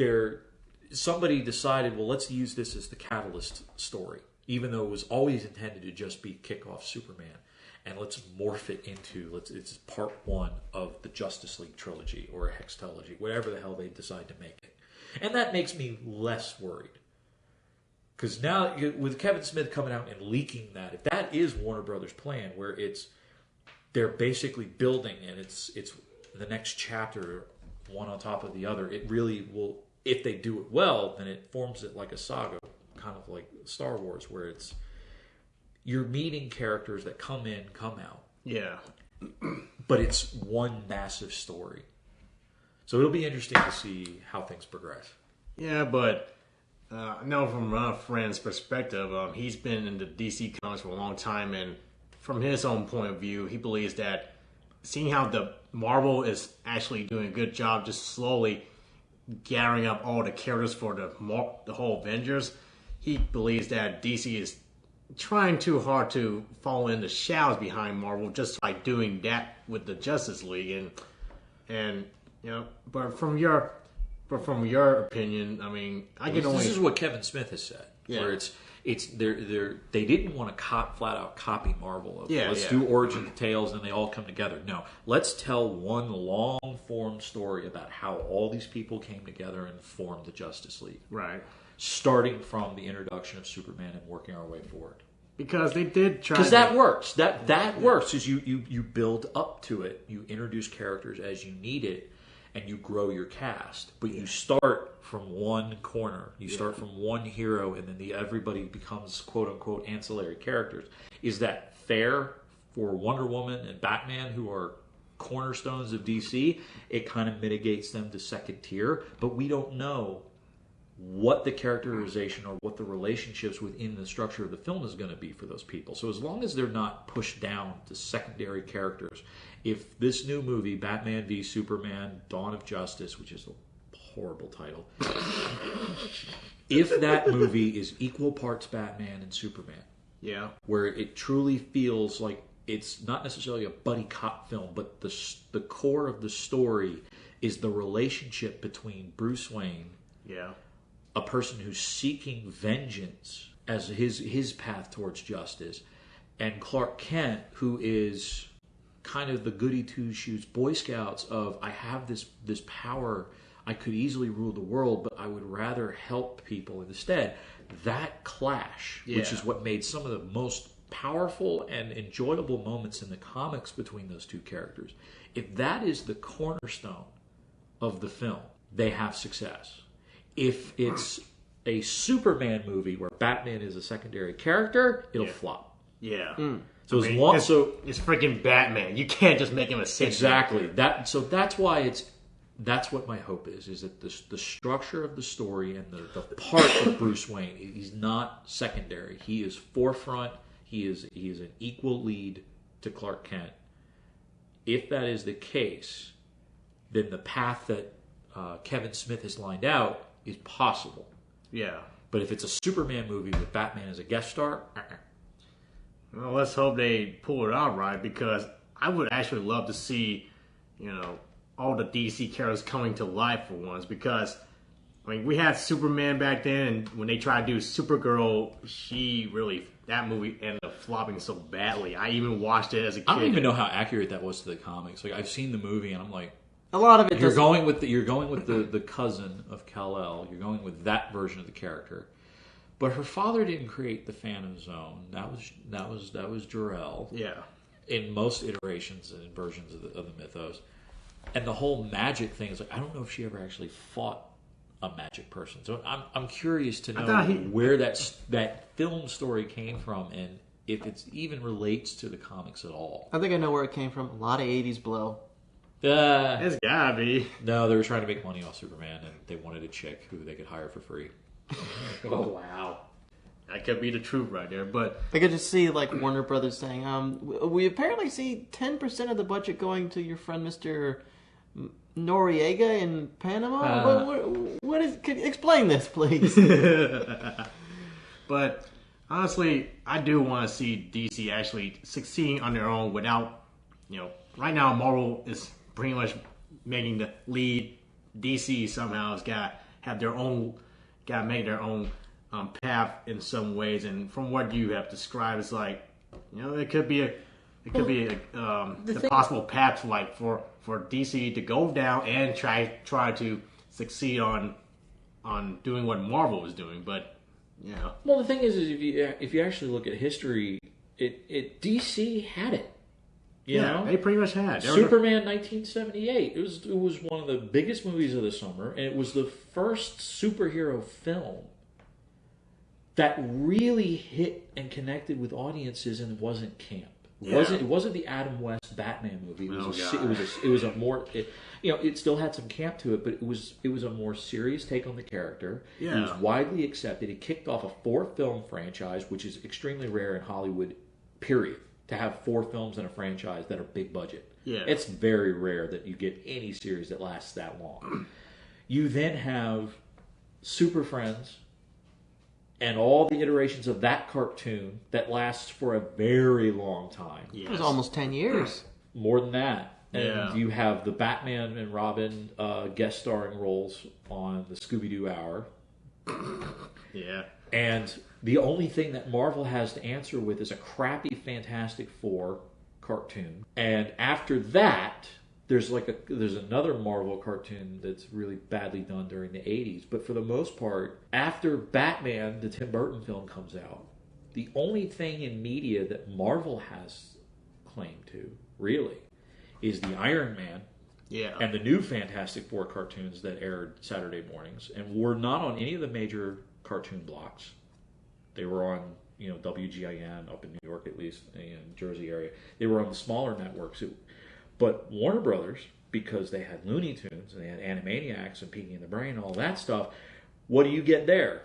E: somebody decided, well, let's use this as the catalyst story, even though it was always intended to just be kickoff Superman. And let's morph it into, it's part 1 of the Justice League trilogy or a hextology, whatever the hell they decide to make it. And that makes me less worried. Because now, with Kevin Smith coming out and leaking that, if that is Warner Brothers' plan, where they're basically building and it's the next chapter, one on top of the other, it really will, if they do it well, then it forms it like a saga, kind of like Star Wars, where you're meeting characters that come in, come out.
D: Yeah.
E: But it's one massive story. So it'll be interesting to see how things progress.
D: Yeah, but I know from a friend's perspective, he's been in the DC comics for a long time, and from his own point of view, he believes that seeing how the Marvel is actually doing a good job just slowly gathering up all the characters for the whole Avengers, he believes that DC is trying too hard to follow in the shadows behind Marvel, just by doing that with the Justice League, and but from your opinion, I mean,
E: This is what Kevin Smith has said, where they didn't want to flat out copy Marvel. Let's do origin tales and they all come together. No, let's tell one long form story about how all these people came together and formed the Justice League.
D: Right.
E: Starting from the introduction of Superman and working our way forward.
D: Because they did try.
E: Because that works. That works. Is you build up to it. You introduce characters as you need it, and you grow your cast. But you start from one corner. You start from one hero, and then everybody becomes quote unquote ancillary characters. Is that fair for Wonder Woman and Batman, who are cornerstones of DC? It kind of mitigates them to second tier, but we don't know what the characterization or what the relationships within the structure of the film is going to be for those people. So as long as they're not pushed down to secondary characters, if this new movie, Batman v Superman, Dawn of Justice, which is a horrible title, if that movie is equal parts Batman and Superman, where it truly feels like it's not necessarily a buddy cop film, but the core of the story is the relationship between Bruce Wayne, a person who's seeking vengeance as his path towards justice, and Clark Kent, who is kind of the goody two-shoes Boy Scouts of, I have this power, I could easily rule the world, but I would rather help people instead. That clash, which is what made some of the most powerful and enjoyable moments in the comics between those two characters, if that is the cornerstone of the film, they have success. If it's a Superman movie where Batman is a secondary character, it'll flop.
D: Yeah.
E: So
D: I
E: as
D: mean,
E: long
D: it's freaking Batman. You can't just make him a sentient.
E: exactly that's why that's what my hope is that the structure of the story and the part of Bruce Wayne, he's not secondary. He is forefront. He is an equal lead to Clark Kent. If that is the case, then the path that Kevin Smith has lined out is possible.
D: Yeah.
E: But if it's a Superman movie with Batman as a guest star,
D: Well, let's hope they pull it out right, because I would actually love to see, all the DC characters coming to life for once. Because, I mean, we had Superman back then, and when they tried to do Supergirl, that movie ended up flopping so badly. I even watched it as a kid.
E: I don't even know how accurate that was to the comics. Like, I've seen the movie, and I'm like,
C: A lot of it
E: you're going with the cousin of Kal-El. You're going with that version of the character. But her father didn't create the Phantom Zone. That was Jor-El.
D: Yeah.
E: In most iterations and versions of the mythos. And the whole magic thing is like, I don't know if she ever actually fought a magic person. So I'm curious to know where that film story came from, and if it even relates to the comics at all.
C: I think I know where it came from. A lot of 80s blow.
D: It's gotta be.
E: No, they were trying to make money off Superman, and they wanted a chick who they could hire for free.
D: Oh, wow. That could be the truth right there, but...
C: I could just see, like, Warner Brothers saying, we apparently see 10% of the budget going to your friend Mr. Noriega in Panama? Explain this, please.
D: But, honestly, I do want to see DC actually succeeding on their own without, right now Marvel is pretty much making the lead. DC somehow has got to make their own path in some ways, and from what you have described, it's like, it could be the possible path for DC to go down and try to succeed on doing what Marvel was doing, but
E: Well, the thing is if you actually look at history, DC had it. You know?
D: They pretty much had
E: Superman 1978. It was one of the biggest movies of the summer, and it was the first superhero film that really hit and connected with audiences and wasn't camp. It wasn't the Adam West Batman movie. It still had some camp to it, but it was a more serious take on the character.
D: Yeah.
E: It was widely accepted. It kicked off a 4-film franchise, which is extremely rare in Hollywood, period. To have 4 films in a franchise that are big budget.
D: Yeah.
E: It's very rare that you get any series that lasts that long. You then have Super Friends and all the iterations of that cartoon that lasts for a very long time.
C: It was almost 10 years.
E: More than that. And you have the Batman and Robin guest starring roles on the Scooby-Doo Hour.
D: Yeah.
E: And the only thing that Marvel has to answer with is a crappy Fantastic Four cartoon. And after that, there's another Marvel cartoon that's really badly done during the 80s. But for the most part, after Batman, the Tim Burton film, comes out, the only thing in media that Marvel has claim to, really, is the Iron Man and the new Fantastic Four cartoons that aired Saturday mornings and were not on any of the major cartoon blocks. They were on, WGIN up in New York, at least, in Jersey area. They were on the smaller networks. But Warner Brothers, because they had Looney Tunes and they had Animaniacs and Pinky and the Brain and all that stuff, what do you get there?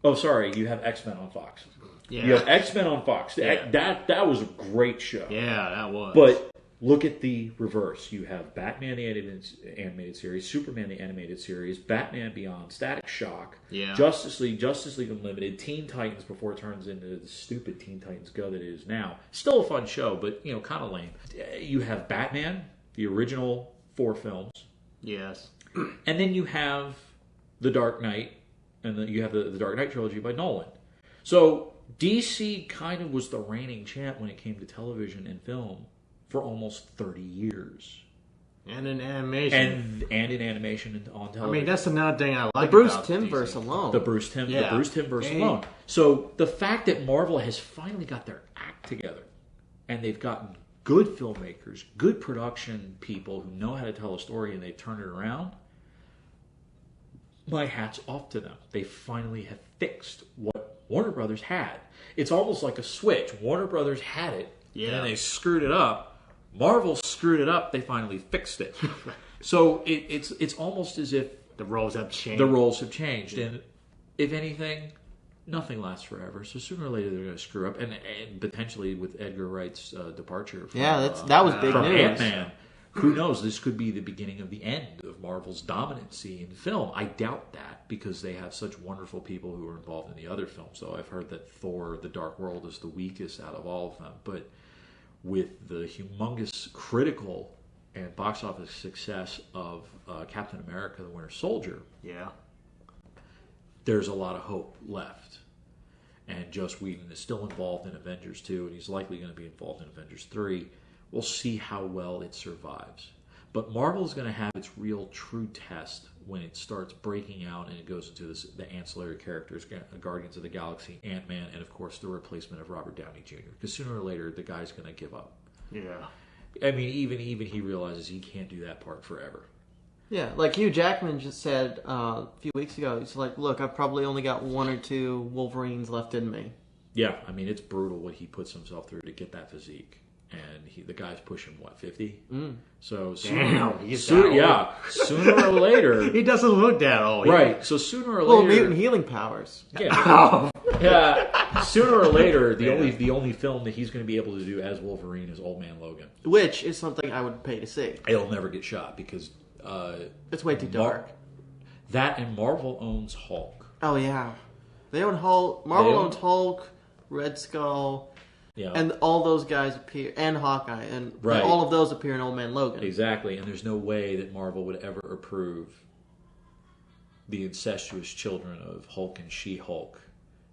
E: Oh, sorry, you have X-Men on Fox. Yeah. You have X-Men on Fox.
D: Yeah.
E: That was a great show.
D: Yeah, that was.
E: But look at the reverse. You have Batman the animated series, Superman the animated series, Batman Beyond, Static Shock, Justice League Unlimited, Teen Titans before it turns into the stupid Teen Titans Go that it is now. Still a fun show, but kind of lame. You have Batman, the original 4 films.
D: Yes.
E: And then you have The Dark Knight, and then you have the Dark Knight trilogy by Nolan. So DC kind of was the reigning champ when it came to television and film for almost 30 years.
D: And in animation.
E: And in animation and on television.
D: I mean, that's another thing I like
C: the Bruce
D: about
C: Timm-verse
D: DC.
C: alone.
E: The Bruce Timm-verse alone. So the fact that Marvel has finally got their act together, and they've gotten good filmmakers, good production people who know how to tell a story, and they turn it around, my hat's off to them. They finally have fixed what Warner Brothers had. It's almost like a switch. Warner Brothers had it,
D: Yeah.
E: And then they screwed it up. Marvel screwed it up. They finally fixed it. So it's almost as if
D: The roles have changed.
E: the roles have changed. And if anything, nothing lasts forever. So sooner or later they're going to screw up. And potentially with Edgar Wright's departure from,
C: that was big
E: from
C: news.
E: Ant-Man, who knows? This could be the beginning of the end of Marvel's dominancy in film. I doubt that because they have such wonderful people who are involved in the other films. So I've heard that Thor: The Dark World is the weakest out of all of them. But with the humongous critical and box office success of Captain America: The Winter Soldier,
D: Yeah.
E: there's a lot of hope left. And Joss Whedon is still involved in Avengers 2, and he's likely going to be involved in Avengers 3. We'll see how well it survives. But Marvel is going to have its real true test when it starts breaking out and it goes into the ancillary characters, Guardians of the Galaxy, Ant-Man, and of course the replacement of Robert Downey Jr. Because sooner or later the guy's going to give up.
D: Yeah.
E: I mean, even he realizes he can't do that part forever.
C: Yeah, like Hugh Jackman just said a few weeks ago, he's like, look, I've probably only got 1 or 2 Wolverines left in me.
E: Yeah, I mean, it's brutal what he puts himself through to get that physique. And the guy's pushing, what, 50? So
D: Damn,
E: sooner or later...
D: He doesn't look that old.
E: Right, so sooner or
C: Well,
E: later...
C: mutant healing powers.
E: Yeah. Yeah. Sooner or later, the only film that he's going to be able to do as Wolverine is Old Man Logan.
C: Which is something I would pay to see.
E: It'll never get shot because...
C: It's way too dark.
E: That and Marvel owns Hulk.
C: Oh, yeah. They own Hulk. Marvel owns Hulk, Red Skull...
E: Yeah.
C: And all those guys appear, and Hawkeye, and
E: Right.
C: all of those appear in Old Man Logan.
E: Exactly, and there's no way that Marvel would ever approve the incestuous children of Hulk and She-Hulk.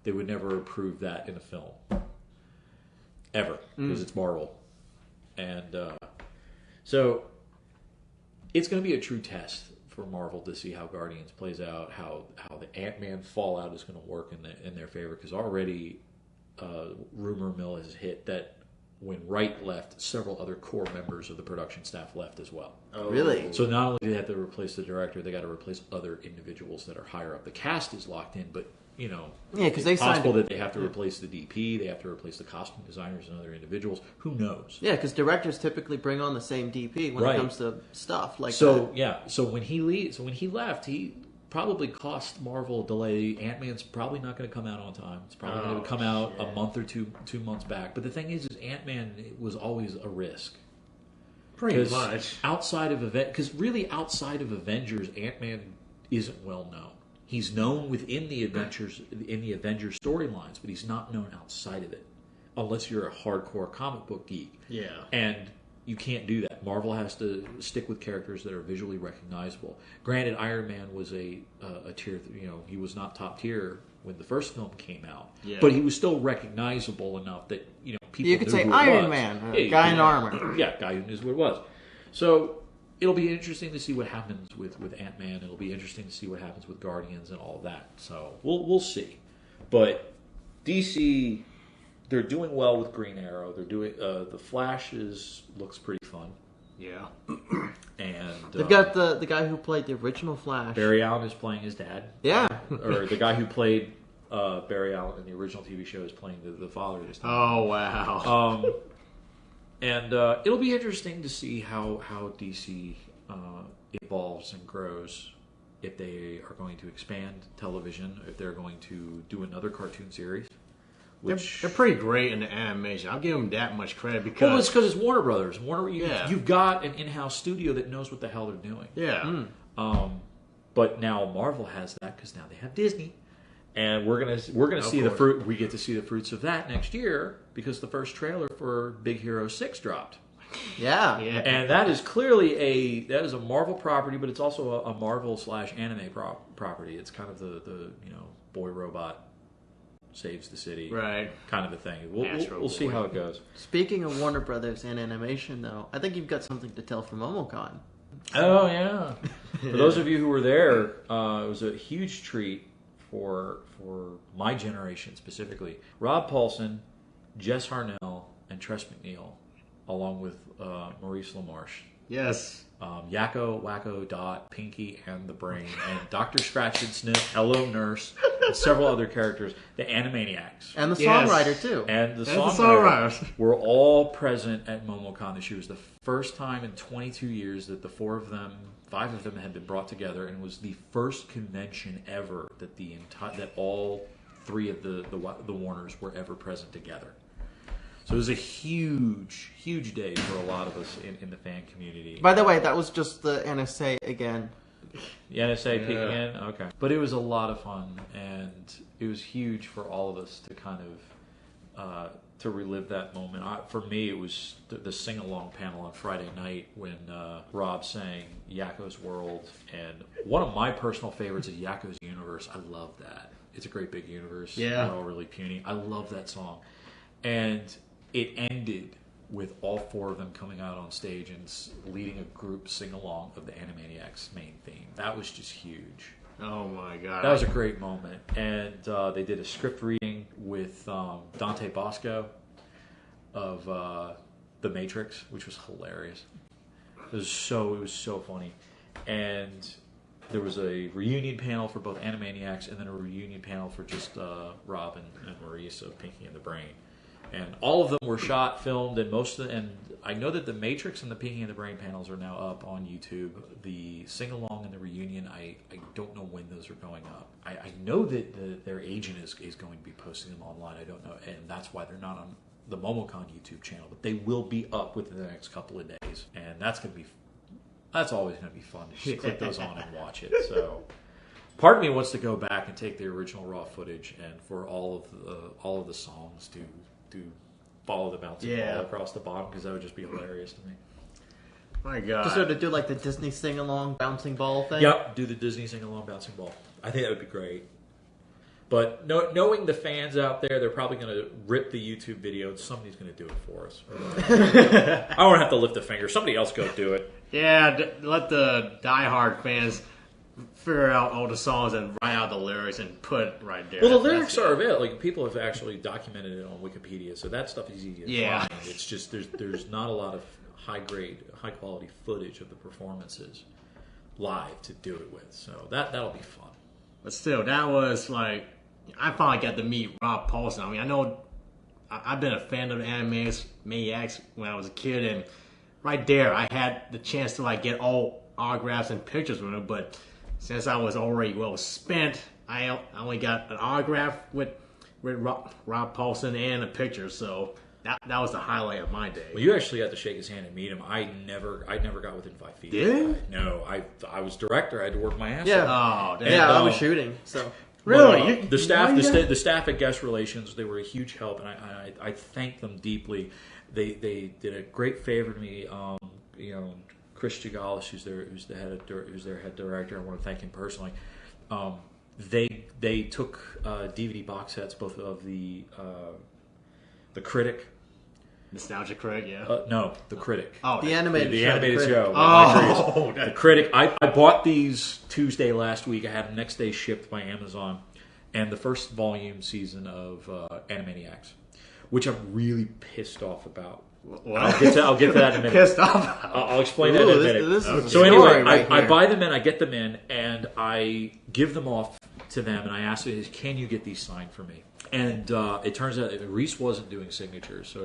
E: They would never approve that in a film. Ever. Because it's Marvel. And so it's going to be a true test for Marvel to see how Guardians plays out, how the Ant-Man fallout is going to work in their favor, because already... rumor mill has hit that when Wright left, several other core members of the production staff left as well.
C: Oh. Really?
E: So not only do they have to replace the director, they got to replace other individuals that are higher up. The cast is locked in, but
C: Yeah,
E: it's
C: because they
E: possible
C: signed.
E: that they have to replace the DP, they have to replace the costume designers and other individuals. Who knows?
C: Yeah, because directors typically bring on the same DP when
E: Right.
C: it comes to stuff like
E: So
C: that.
E: yeah, so when he left, he probably cost Marvel a delay. Ant-Man's probably not going to come out on time. It's probably going to come out a month or two months back. But the thing is Ant-Man was always a risk.
D: Pretty much.
E: Outside of Avengers, Ant-Man isn't well known. He's known within the Avengers storylines, but he's not known outside of it, unless you're a hardcore comic book geek.
D: Yeah.
E: And you can't do that. Marvel has to stick with characters that are visually recognizable. Granted, Iron Man was a tier, he was not top tier when the first film came out, but he was still recognizable enough that people.
C: You could
E: knew
C: say
E: who it
C: Iron
E: was.
C: Man,
E: Yeah,
C: guy in armor.
E: Yeah, guy who knew what it was. So it'll be interesting to see what happens with Ant-Man. It'll be interesting to see what happens with Guardians and all that. So we'll see. But DC. They're doing well with Green Arrow. They're doing the Flash looks pretty fun,
D: Yeah.
C: They've
E: and
C: got the guy who played the original Flash.
E: Barry Allen is playing his dad.
C: Yeah.
E: Or the guy who played Barry Allen in the original TV show is playing the father this time.
D: Oh, wow.
E: And it'll be interesting to see how DC evolves and grows. If they are going to expand television, if they're going to do another cartoon series.
D: They're pretty great in the animation. I'll give them that much credit because...
E: Well, it's because it's Warner Brothers.
D: Yeah.
E: You've got an in-house studio that knows what the hell they're doing.
D: Yeah.
E: But now Marvel has that because now they have Disney, and we're gonna see the fruit. We get to see the fruits of that next year because the first trailer for Big Hero 6 dropped.
C: Yeah.
E: And that is clearly a Marvel property, but it's also a Marvel / anime property. It's kind of the boy robot saves the city,
D: Right.
E: kind of a thing. We'll see how it goes.
C: Speaking of Warner Brothers and animation, though, I think you've got something to tell for Momocon.
E: Oh yeah. For those of you who were there, it was a huge treat for my generation specifically. Rob Paulson, Jess Harnell, and Tress MacNeille, along with Maurice LaMarche.
D: Yes.
E: Yakko, Wacko, Dot, Pinky, and the Brain, and Dr. Scratch and Sniff, Hello Nurse, and several other characters. The Animaniacs.
C: And the
D: Yes.
C: songwriter, too.
E: And the
D: songwriters.
E: songwriters were all present at Momocon this year. It was the first time in 22 years that the five of them had been brought together, and it was the first convention ever that that all three of the Warners were ever present together. So it was a huge, huge day for a lot of us in the fan community.
C: By the way, that was just the NSA again.
E: The NSA peeking in? Okay. But it was a lot of fun, and it was huge for all of us to kind of to relive that moment. For me, it was the sing-along panel on Friday night when Rob sang Yakko's World, and one of my personal favorites is Yakko's Universe. I love that. It's a great big universe.
D: Yeah.
E: We're all really puny. I love that song. And it ended with all four of them coming out on stage and leading a group sing-along of the Animaniacs main theme. That was just huge.
D: Oh my god.
E: That was a great moment. And they did a script reading with Dante Bosco of The Matrix, which was hilarious. It was so funny. And there was a reunion panel for both Animaniacs and then a reunion panel for just Rob and Maurice of Pinky and the Brain. And all of them were shot, filmed, and I know that the Matrix and the Pinky and the Brain panels are now up on YouTube. The sing-along and the reunion, I don't know when those are going up. I know that their agent is going to be posting them online. I don't know, and that's why they're not on the Momocon YouTube channel. But they will be up within the next couple of days, and that's always going to be fun to just click those on and watch it. So, part of me wants to go back and take the original raw footage and for all of the songs to follow the bouncing ball across the bottom, because that would just be hilarious to me.
D: My god.
C: Just sort of do like the Disney sing-along bouncing ball thing.
E: Yep, do the Disney sing-along bouncing ball. I think that would be great. But knowing the fans out there, they're probably going to rip the YouTube video, and somebody's going to do it for us. I don't have to lift a finger. Somebody else go do it.
D: Yeah, let the diehard fans figure out all the songs and write out the lyrics and put it right there.
E: Well, the lyrics are available. Like, people have actually documented it on Wikipedia, so that stuff is easy to find. It's just there's not a lot of high quality footage of the performances live to do it with. So that'll be fun.
D: But still, that was like, I finally got to meet Rob Paulson. I mean, I know I've been a fan of the Animaniacs when I was a kid, and right there I had the chance to like get all autographs and pictures with him, but since I was already well spent, I only got an autograph with Rob Paulson and a picture, so that was the highlight of my day.
E: Well, you actually got to shake his hand and meet him. I never got within 5 feet.
D: Did you?
E: No, I was director. I had to work my ass
C: Yeah.
E: off.
D: Oh,
C: Yeah, I was shooting, so...
D: Really?
E: The staff at Guest Relations, they were a huge help, and I thank them deeply. They did a great favor to me. Chris Gigalis, who's their head director, I want to thank him personally. They took DVD box sets, both of the Critic.
D: Nostalgia Critic, yeah.
E: No, the Critic.
D: Oh,
C: The animated
E: The
C: show.
E: animated
C: the
E: show.
D: Oh,
E: The Critic. I bought these Tuesday last week. I had them next day shipped by Amazon, and the first volume season of Animaniacs, which I'm really pissed off about.
D: What?
E: I'll get to that in a minute.
D: Pissed off.
E: I'll explain that in a minute.
C: This is a
E: So anyway,
C: story right
E: I
C: here.
E: buy them in, I get them in, and I give them off to them, and I ask them, can you get these signed for me? And it turns out Reese wasn't doing signatures,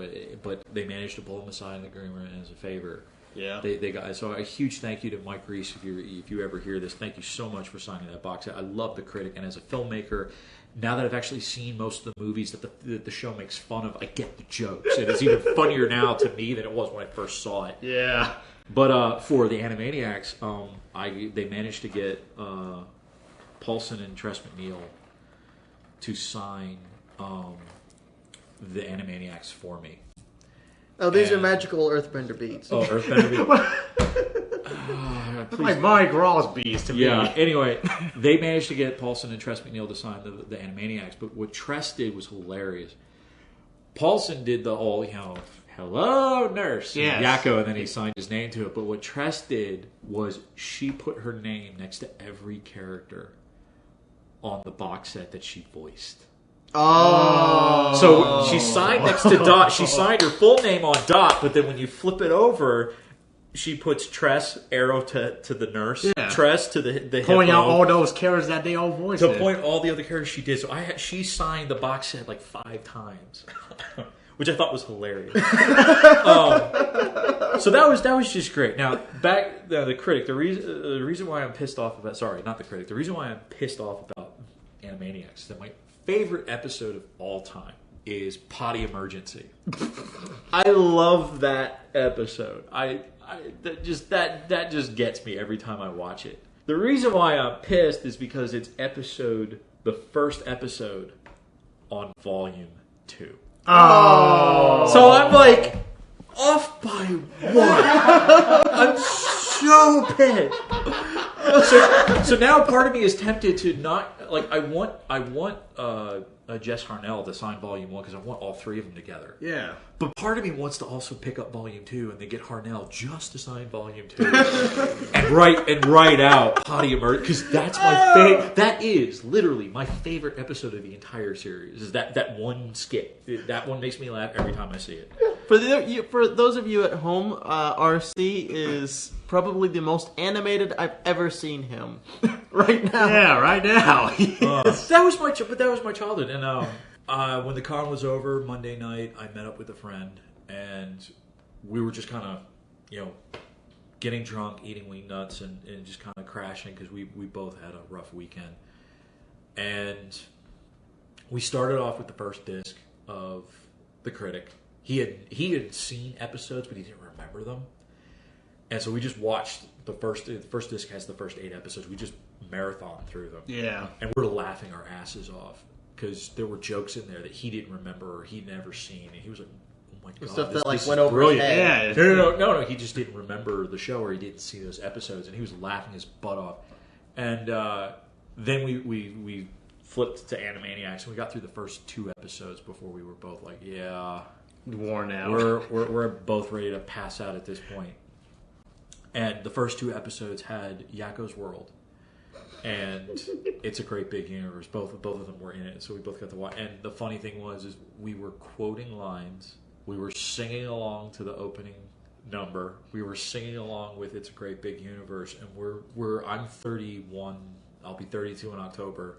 E: but they managed to pull him aside in the green room as a favor.
D: Yeah.
E: They got, so a huge thank you to Mike Reese if you ever hear this. Thank you so much for signing that box set. I love The Critic, and as a filmmaker, now that I've actually seen most of the movies that the show makes fun of, I get the jokes, and it's even funnier now to me than it was when I first saw it.
D: Yeah.
E: But for the Animaniacs, they managed to get Paulson and Tress MacNeille to sign the Animaniacs for me.
C: Oh, these are magical Earthbender beads.
E: Oh, Earthbender beads.
D: Like Mike Ross bees to me.
E: Yeah, anyway, they managed to get Paulson and Tress MacNeille to sign the Animaniacs, but what Tress did was hilarious. Paulson did the all, hello, nurse,
D: Yes.
E: Yakko, and then he signed his name to it. But what Tress did was she put her name next to every character on the box set that she voiced.
C: Oh.
E: So she signed next to Dot. She signed her full name on Dot, but then when you flip it over, she puts Tress, Arrow to the nurse,
D: Yeah.
E: Tress to the
D: Pointing out
E: hippo,
D: all those characters that they all voiced.
E: to point all the other characters she did. So she signed the box set like 5 times, which I thought was hilarious. So that was just great. Now back the critic. The reason why I'm pissed off about not the critic. The reason why I'm pissed off about Animaniacs is that my favorite episode of all time is Potty Emergency. I love that episode. That just gets me every time I watch it. The reason why I'm pissed is because it's the first episode on Volume 2.
D: Oh.
E: So I'm like, off by one. I'm so pissed. So now part of me is tempted to not like. I want Jess Harnell to sign Volume 1 because I want all 3 of them together.
D: Yeah.
E: But part of me wants to also pick up Volume 2 and then get Harnell just to sign Volume 2 and write out Potty Emergency, because that's my favorite. That is literally my favorite episode of the entire series. Is that one skit? That one makes me laugh every time I see it.
C: For those of you at home, RC is probably the most animated I've ever seen him. Right now.
D: Yeah, right now.
E: That was my childhood. And when the con was over Monday night, I met up with a friend, and we were just kind of, getting drunk, eating wing nuts, and just kind of crashing because we both had a rough weekend. And we started off with the first disc of The Critic. He had seen episodes, but he didn't remember them. And so we just watched the first disc has the first 8 episodes. We just marathon through them.
D: Yeah.
E: And we're laughing our asses off because there were jokes in there that he didn't remember or he'd never seen. And he was like, oh my God.
C: Stuff
E: this
C: that
E: is
C: went over
E: brilliant.
C: his head.
D: Yeah.
E: No. He just didn't remember the show or he didn't see those episodes. And he was laughing his butt off. And then we flipped to Animaniacs and we got through the first 2 episodes before we were both like, yeah,
D: Worn out.
E: we're both ready to pass out at this point. And the first 2 episodes had Yakko's World, and It's a Great Big Universe. Both of them were in it, so we both got to watch. And the funny thing is we were quoting lines, we were singing along to the opening number, we were singing along with It's a Great Big Universe, and I'm 31, I'll be 32 in October.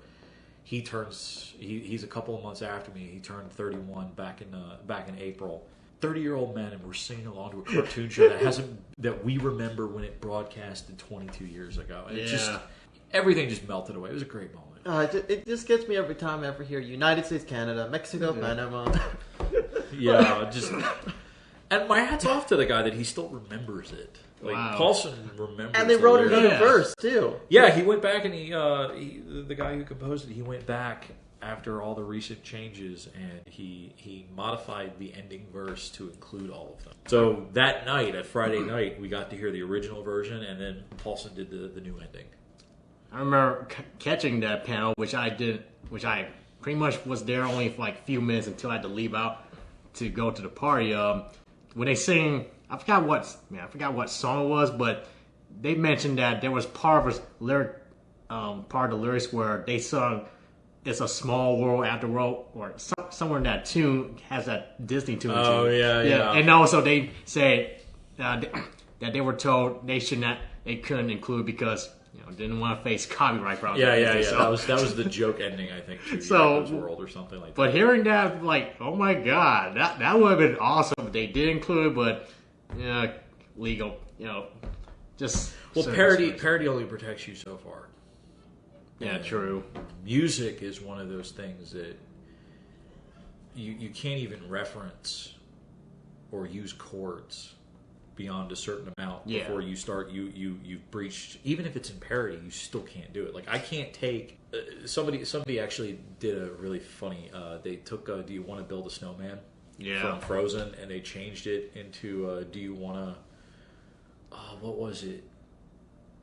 E: He's a couple of months after me. He turned 31 back in April. 30-year-old men, and we're singing along to a cartoon show that we remember when it broadcasted 22 years ago. And everything just melted away. It was a great moment.
C: It just gets me every time I ever hear United States, Canada, Mexico, Panama.
E: Yeah, and my hat's off to the guy that he still remembers it. Like,
D: wow.
E: Paulson remembers.
C: And they wrote it in
D: lyrics.
C: verse too.
E: Yeah, he went back and the guy who composed it, he went back after all the recent changes and he modified the ending verse to include all of them. So that night, at Friday night, we got to hear the original version and then Paulson did the new ending.
D: I remember catching that panel, which I pretty much was there only for like a few minutes until I had to leave out to go to the party. When they sing, I forgot what song it was, but they mentioned that there was part of the lyrics where they sung "It's a Small World After World" or somewhere in that tune has that Disney tune.
E: Oh yeah.
D: And also they say that they were told they couldn't include because didn't want to face copyright problems.
E: Yeah.
D: So,
E: That was the joke ending, I think. To
D: So-
E: Yakko's World or something like that.
D: but hearing that, like, oh my God, that would have been awesome if they did include, but legal, just
E: Well,
D: certain
E: parody only protects you so far.
D: Yeah,
E: And
D: true.
E: Music is one of those things that you can't even reference or use chords beyond a certain amount before you start. You've breached. Even if it's in parody, you still can't do it. Like I can't take somebody actually did a really funny. They took "Do You Want to Build a Snowman?" from Frozen, and they changed it into "Do You Want to?" What was it?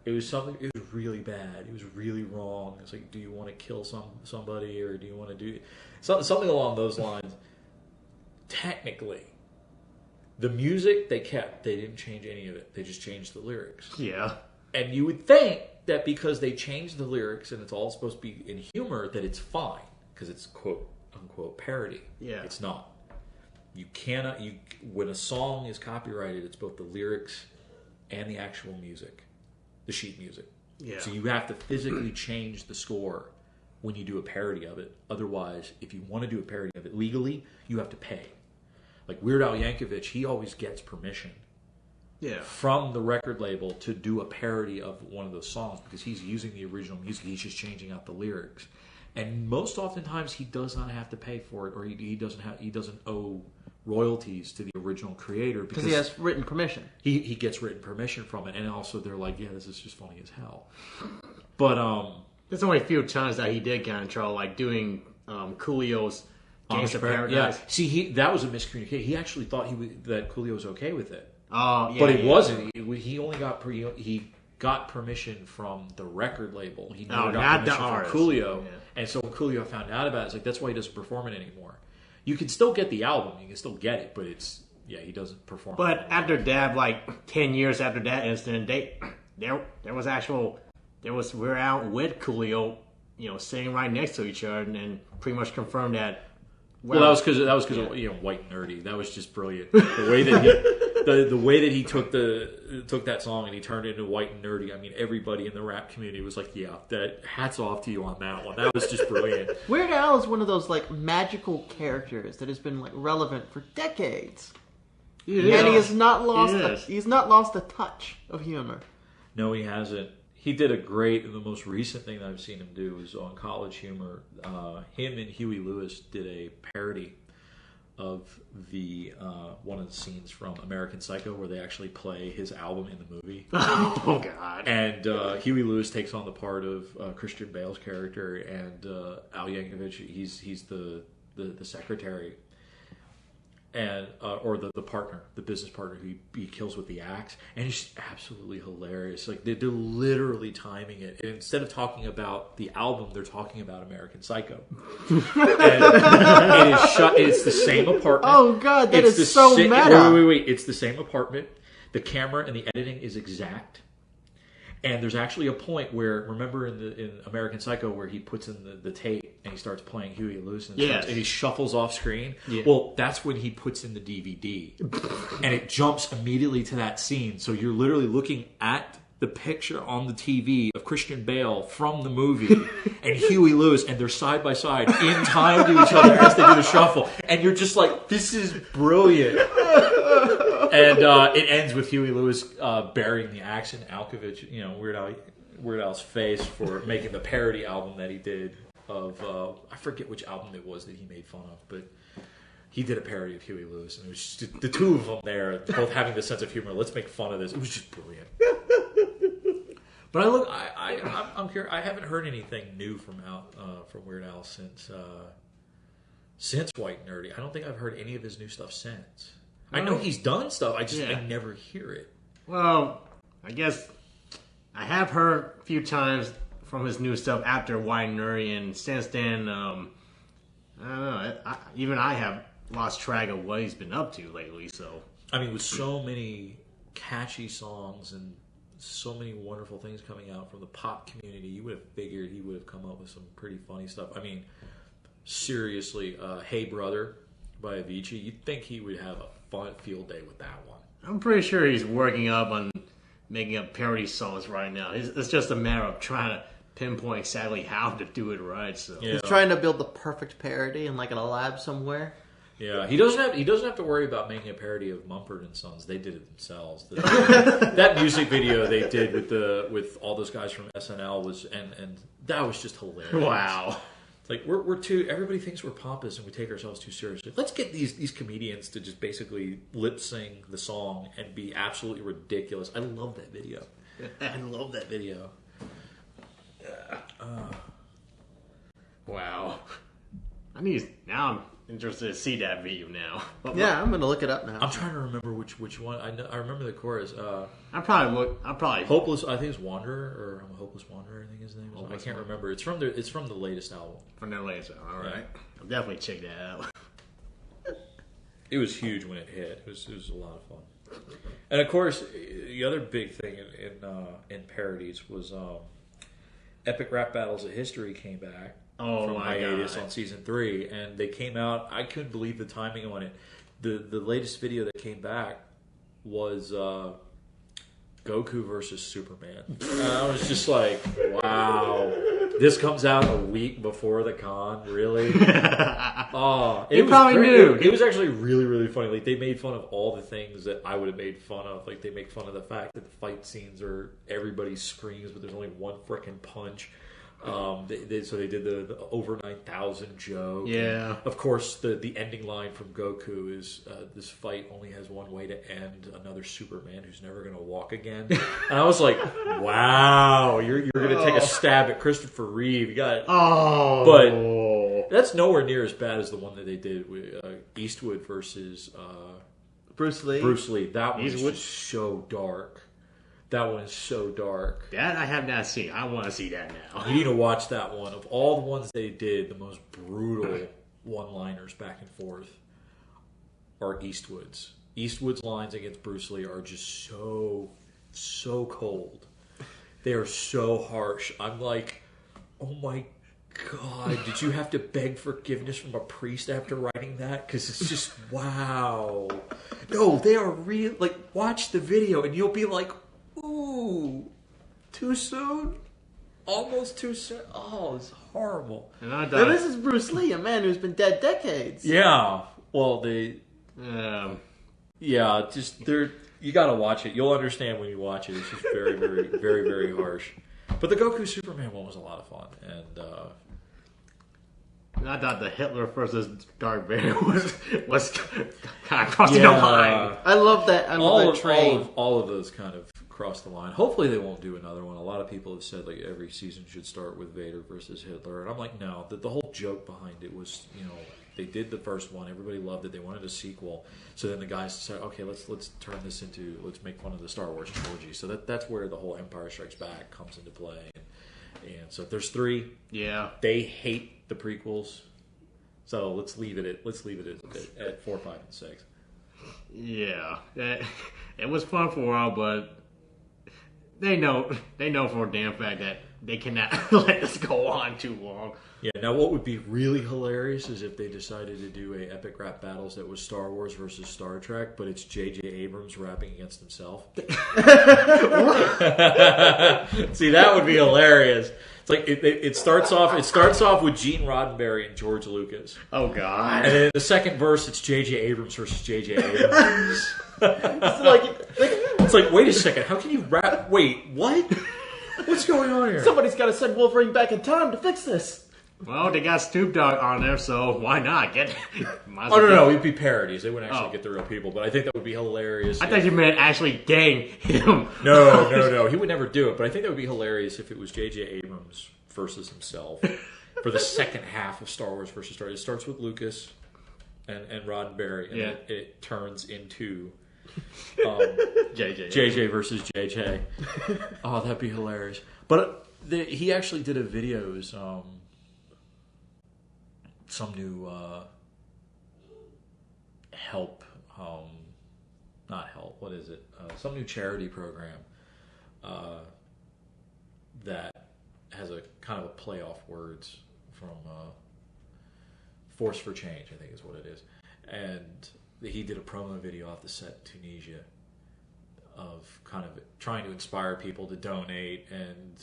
E: It was something. It was really bad. It was really wrong. It's like, do you want to kill somebody, or do you want to do something along those lines? Technically, the music they kept. They didn't change any of it. They just changed the lyrics.
D: Yeah.
E: And you would think that because they changed the lyrics and it's all supposed to be in humor, that it's fine because it's quote unquote parody.
D: Yeah.
E: It's not. You cannot. When a song is copyrighted, it's both the lyrics and the actual music, the sheet music.
D: Yeah.
E: So you have to physically change the score when you do a parody of it. Otherwise, if you want to do a parody of it legally, you have to pay. Like Weird Al Yankovic, he always gets permission from the record label to do a parody of one of those songs because he's using the original music. He's just changing out the lyrics. And most oftentimes he does not have to pay for it, or he doesn't owe royalties to the original creator
C: because he has written permission.
E: He gets written permission from it, and also they're like, yeah, this is just funny as hell. But
D: there's only a few times that he did get in trouble, like doing Coolio's Gangsta Paradise.
E: Yeah, see, that was a miscommunication. He actually thought that Coolio was okay with it.
D: Oh, yeah,
E: but he wasn't. He only got permission from the record label. He never got permission from Coolio. Yeah. And so when Coolio found out about it, it's like, that's why he doesn't perform it anymore. You can still get the album. You can still get it, but he doesn't perform it.
D: But after that, like 10 years after that incident, we're out with Coolio, sitting right next to each other and pretty much confirmed that.
E: Well, that was because of White and Nerdy. That was just brilliant. The way that the way that he took that song and he turned it into White and Nerdy. I mean, everybody in the rap community was like, "Yeah, hats off to you on that one. That was just brilliant."
C: Weird Al is one of those like magical characters that has been like relevant for decades, and he has not lost. He's not lost a touch of humor.
E: No, he hasn't. He did the most recent thing that I've seen him do was on College Humor. Him and Huey Lewis did a parody of the one of the scenes from American Psycho where they actually play his album in the movie.
D: Oh, God.
E: And Huey Lewis takes on the part of Christian Bale's character, and Al Yankovic, he's the secretary. And or the partner, the business partner who he kills with the axe, and it's just absolutely hilarious. Like they're literally timing it. And instead of talking about the album, they're talking about American Psycho. And it is shot. It's the same apartment.
C: Oh God, that is so meta.
E: Wait! It's the same apartment. The camera and the editing is exact. And there's actually a point where, remember in American Psycho, where he puts in the tape and he starts playing Huey Lewis and he shuffles off screen? Yeah. Well, that's when he puts in the DVD. And it jumps immediately to that scene. So you're literally looking at the picture on the TV of Christian Bale from the movie and Huey Lewis, and they're side by side in time to each other as they do the shuffle. And you're just like, this is brilliant. And it ends with Huey Lewis burying the axe in Alkovich, Weird Al's face for making the parody album that he did of, I forget which album it was that he made fun of, but he did a parody of Huey Lewis, and it was just the two of them there, both having the sense of humor. Let's make fun of this. It was just brilliant. But I'm curious. I haven't heard anything new from Weird Al since White Nerdy. I don't think I've heard any of his new stuff since. I know he's done stuff. I never hear it.
D: Well, I guess I have heard a few times from his new stuff after White Nerdy, and since then, I don't know. Even I have lost track of what he's been up to lately. So
E: I mean, with so many catchy songs and so many wonderful things coming out from the pop community, you would have figured he would have come up with some pretty funny stuff. I mean, seriously, Hey Brother by Avicii, you'd think he would have a fun field day with that one.
D: I'm pretty sure he's working up on making up parody songs right now. It's just a matter of trying to pinpoint exactly how to do it right. So
C: he's trying to build the perfect parody in like in a lab somewhere.
E: Yeah, he doesn't have to worry about making a parody of Mumford and Sons. They did it themselves. That music video they did with all those guys from SNL was and that was just hilarious.
D: Wow.
E: It's like we're too. Everybody thinks we're pompous and we take ourselves too seriously. Let's get these comedians to just basically lip sing the song and be absolutely ridiculous. I love that video.
D: Wow. I'm interested to see that video now.
C: Yeah, I'm gonna look it up now.
E: I'm trying to remember which one. I remember the chorus.
D: I probably
E: Hopeless. I think it's Wanderer, or I'm a Hopeless Wanderer. I think his name is. I can't remember. It's from the latest album.
D: From their latest album. All right, yeah. I'll definitely check that out.
E: It was huge when it hit. It was a lot of fun. And of course, the other big thing in parodies was Epic Rap Battles of History came back. From hiatus on season 3, and they came out. I couldn't believe the timing on it. The latest video that came back was Goku versus Superman. And I was just like, wow. This comes out a week before the con, really? Oh,
D: You probably knew.
E: It was actually really, really funny. Like, they made fun of all the things that I would have made fun of. Like, they make fun of the fact that the fight scenes are everybody screams, but there's only one frickin' punch. So they did the over 9,000 joke.
D: Yeah.
E: And of course, the ending line from Goku is this fight only has one way to end: another Superman who's never going to walk again. And I was like, wow, you're going to take a stab at Christopher Reeve. You got it.
D: Oh,
E: But that's nowhere near as bad as the one that they did with Eastwood versus
C: Bruce Lee.
E: Bruce Lee. That one is just so dark. That one is so dark.
D: that I have not seen. I want to see that now.
E: You need to watch that one. Of all the ones they did, the most brutal one-liners back and forth are Eastwood's. Eastwood's lines against Bruce Lee are just so cold. They are so harsh. I'm like, oh my God, did you have to beg forgiveness from a priest after writing that? Because it's just, wow. No, they are real. Like, watch the video and you'll be like, ooh, too soon? Almost too soon? Oh, it's horrible.
D: And I
C: Now,
D: thought,
C: this is Bruce Lee, a man who's been dead decades.
E: Yeah. Well, yeah, just they're. You gotta watch it. You'll understand when you watch it. It's just very, very, very, very harsh. But the Goku Superman one was a lot of fun, and
D: I thought the Hitler versus Darth Vader was kind of crossing the line.
C: I love that. I love that train.
E: all of those kind of cross the line. Hopefully they won't do another one. A lot of people have said like every season should start with Vader versus Hitler, and I'm like, no. The whole joke behind it was, they did the first one. Everybody loved it. They wanted a sequel. So then the guys said, okay, let's turn this into, let's make fun of the Star Wars trilogy. So that's where the whole Empire Strikes Back comes into play. And so if there's 3,
D: Yeah.
E: they hate the prequels. So let's leave it at 4, 5, and 6.
D: Yeah. It was fun for a while, but they know for a damn fact that they cannot let this go on too long.
E: Yeah, now what would be really hilarious is if they decided to do a epic rap battles that was Star Wars versus Star Trek, but it's J.J. Abrams rapping against himself. See, that would be hilarious. It's like it starts off with Gene Roddenberry and George Lucas.
D: Oh God!
E: And then in the second verse, it's J.J. Abrams versus J.J. Abrams. It's like, wait a second, how can you rap? Wait, what? What's going on here?
C: Somebody's got to send Wolverine back in time to fix this.
D: Well, they got Snoop Dogg on there, so why not?
E: No, it'd be parodies. They wouldn't actually get the real people, but I think that would be hilarious.
D: I thought you meant actually gang him.
E: No. He would never do it, but I think that would be hilarious if it was J.J. Abrams versus himself for the second half of Star Wars versus Star Wars. It starts with Lucas and Roddenberry, and then it turns into JJ versus JJ. Oh, that'd be hilarious. But he actually did a video. Some new some new charity program that has a kind of a play off words from Force for Change, I think is what it is. And he did a promo video off the set in Tunisia of kind of trying to inspire people to donate and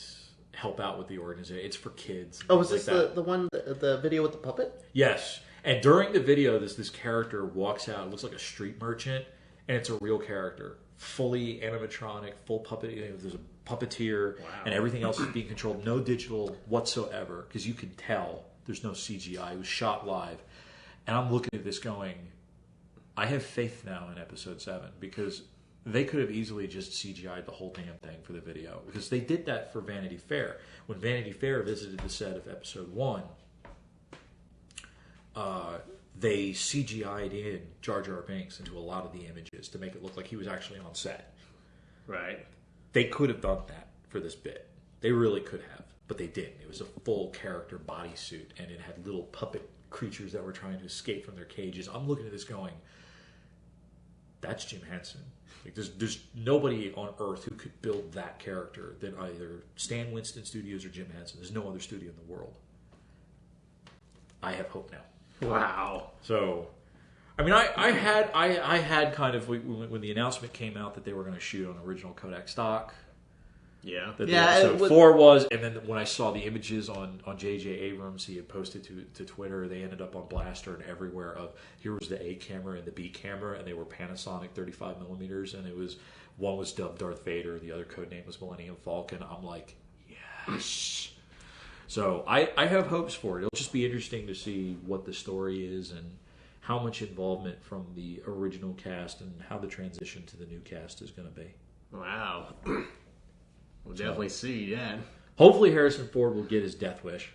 E: help out with the organization. It's for kids.
C: Oh, was this the one, the video with the puppet?
E: Yes. And during the video, this character walks out. It looks like a street merchant, and it's a real character, fully animatronic, full puppet. There's a puppeteer, and everything else is being controlled. No digital whatsoever, because you can tell there's no CGI. It was shot live, and I'm looking at this going, I have faith now in Episode 7, because they could have easily just CGI'd the whole damn thing for the video, because they did that for Vanity Fair. When Vanity Fair visited the set of Episode 1, they CGI'd in Jar Jar Binks into a lot of the images to make it look like he was actually on set.
D: Right.
E: They could have done that for this bit. They really could have, but they didn't. It was a full character bodysuit, and it had little puppet creatures that were trying to escape from their cages. I'm looking at this going, that's Jim Henson. Like, there's nobody on Earth who could build that character than either Stan Winston Studios or Jim Henson. There's no other studio in the world. I have hope now.
D: Wow.
E: So, I mean, I had kind of when the announcement came out that they were going to shoot on original Kodak stock.
D: Yeah.
E: That
C: Yeah,
E: the episode 4 was, and then when I saw the images on J.J. Abrams, he had posted to Twitter, they ended up on Blaster and everywhere of, here was the A camera and the B camera, and they were Panasonic 35 millimeters, and it was, one was dubbed Darth Vader, the other codename was Millennium Falcon. I'm like, yes. So I have hopes for it. It'll just be interesting to see what the story is and how much involvement from the original cast and how the transition to the new cast is going to be.
D: Wow. We'll definitely see that.
E: Hopefully Harrison Ford will get his death wish.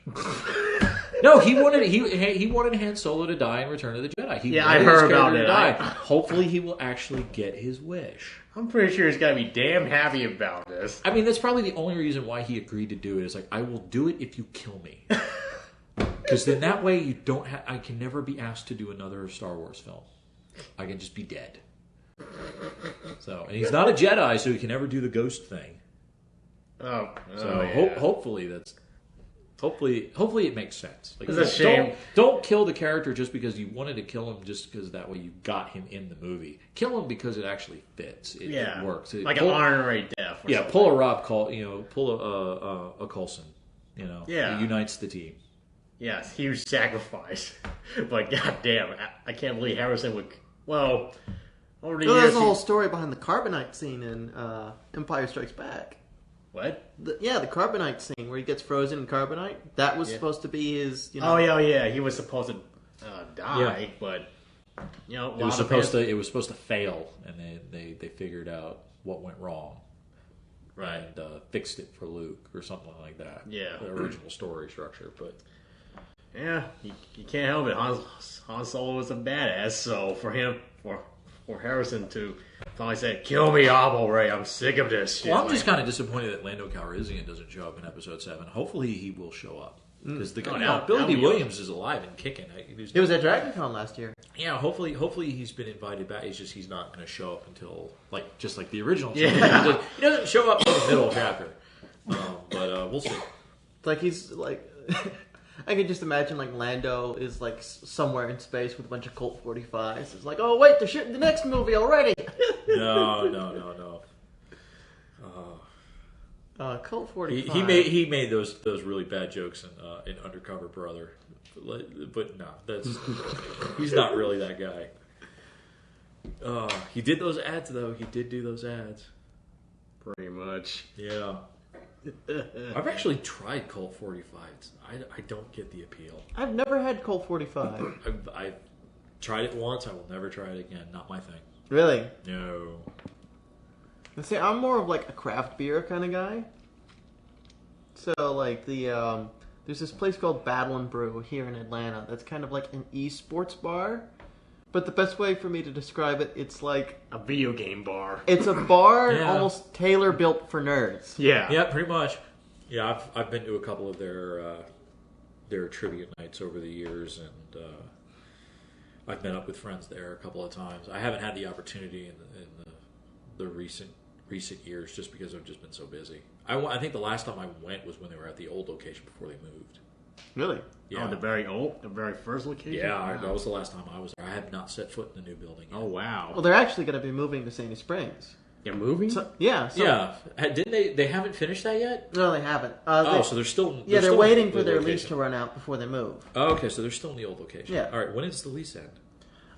E: No, he wanted Han Solo to die in Return of the Jedi.
D: I heard about it.
E: Hopefully he will actually get his wish.
D: I'm pretty sure he's got to be damn happy about this.
E: I mean, that's probably the only reason why he agreed to do it. Is like, I will do it if you kill me. Because then that way you don't. I can never be asked to do another Star Wars film. I can just be dead. So, and he's not a Jedi, so he can never do the ghost thing. Hopefully that's. Hopefully it makes sense. Like,
D: it's a shame.
E: Don't kill the character just because you wanted to kill him, just because that way you got him in the movie. Kill him because it actually fits. It works.
D: Like an honorary death.
E: Pull a Rob pull a Coulson. It unites the team.
D: Yes, huge sacrifice. But goddamn, I can't believe Harrison would. Well, over the years,
C: there's a whole story behind the carbonite scene in Empire Strikes Back.
D: What?
C: The carbonite scene where he gets frozen in carbonite. That was supposed to be his.
D: Oh yeah. He was supposed to die, but
E: it was supposed to fail, and they figured out what went wrong,
D: right?
E: And fixed it for Luke or something like that.
D: Yeah,
E: the original story structure, but
D: yeah, you can't help it. Han Solo was a badass, so for him, for Harrison to finally say, "Kill me, Abel Ray. I'm sick of this shit."
E: Well, I'm just kind of disappointed that Lando Calrissian doesn't show up in Episode 7. Hopefully, he will show up because Billy D. Williams is alive and kicking.
C: He was at DragonCon last year.
E: Yeah, hopefully he's been invited back. It's just he's not going to show up until just like the original.
D: Yeah.
E: He doesn't show up in the middle chapter, but we'll see.
C: It's like he's like. I can just imagine like Lando is like somewhere in space with a bunch of Colt 45s. It's like, oh wait, they're shooting the next movie already.
E: No.
C: Colt 45.
E: He made those really bad jokes in Undercover Brother, but no, he's not really that guy. He did those ads though. He did do those ads.
D: Pretty much.
E: Yeah. I've actually tried Colt 45s. I don't get the appeal.
C: I've never had Colt 45.
E: I've tried it once. I will never try it again. Not my thing.
C: Really?
E: No.
C: See, I'm more of like a craft beer kind of guy. So like there's this place called Battle and Brew here in Atlanta. That's kind of like an esports bar. But the best way for me to describe it, it's like
D: a video game bar.
C: It's a bar almost tailor built for nerds.
E: Yeah, pretty much. Yeah, I've been to a couple of their trivia nights over the years, and I've met up with friends there a couple of times. I haven't had the opportunity in the recent years just because I've just been so busy. I think the last time I went was when they were at the old location before they moved.
C: Really?
D: Yeah. Oh, the very first location?
E: Yeah, wow. That was the last time I was there. I have not set foot in the new building yet.
D: Oh, wow.
C: Well, they're actually going to be moving to Sandy Springs.
D: They're moving?
C: Yeah.
E: Didn't they haven't finished that yet?
C: No, they haven't.
E: So they're still...
C: they're waiting for their lease to run out before they move.
E: Oh, okay, so they're still in the old location.
C: Yeah.
E: All right, when does the lease end?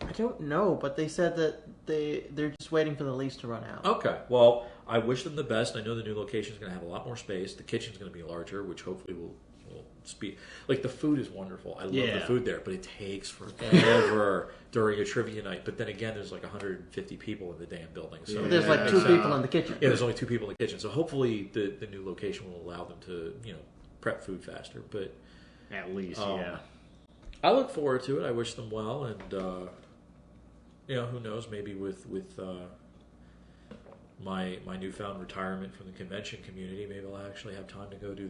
C: I don't know, but they said that they're just waiting for the lease to run out.
E: Okay, well, I wish them the best. I know the new location is going to have a lot more space. The kitchen's going to be larger, which hopefully will speed. Like, the food is wonderful. I love the food there, but it takes forever during a trivia night. But then again, there's like 150 people in the damn building. So
C: there's like 2 people in the kitchen.
E: Yeah, there's only 2 people in the kitchen. So hopefully the new location will allow them to, prep food faster. But
D: at least,
E: I look forward to it. I wish them well, and who knows? Maybe with my newfound retirement from the convention community, maybe I'll actually have time to go do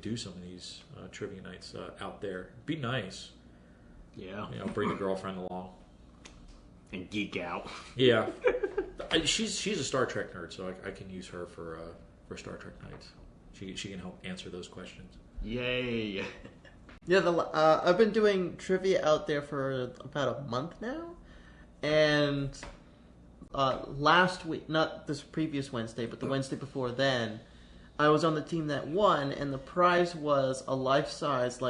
E: do some of these trivia nights out there. Be nice.
D: Yeah.
E: Bring the girlfriend along
D: and geek out.
E: Yeah. She's a Star Trek nerd, so I can use her for Star Trek nights. She can help answer those questions.
D: Yay.
C: Yeah, I've been doing trivia out there for about a month now, and last week, not this previous Wednesday, but the Wednesday before then, I was on the team that won, and the prize was a life-size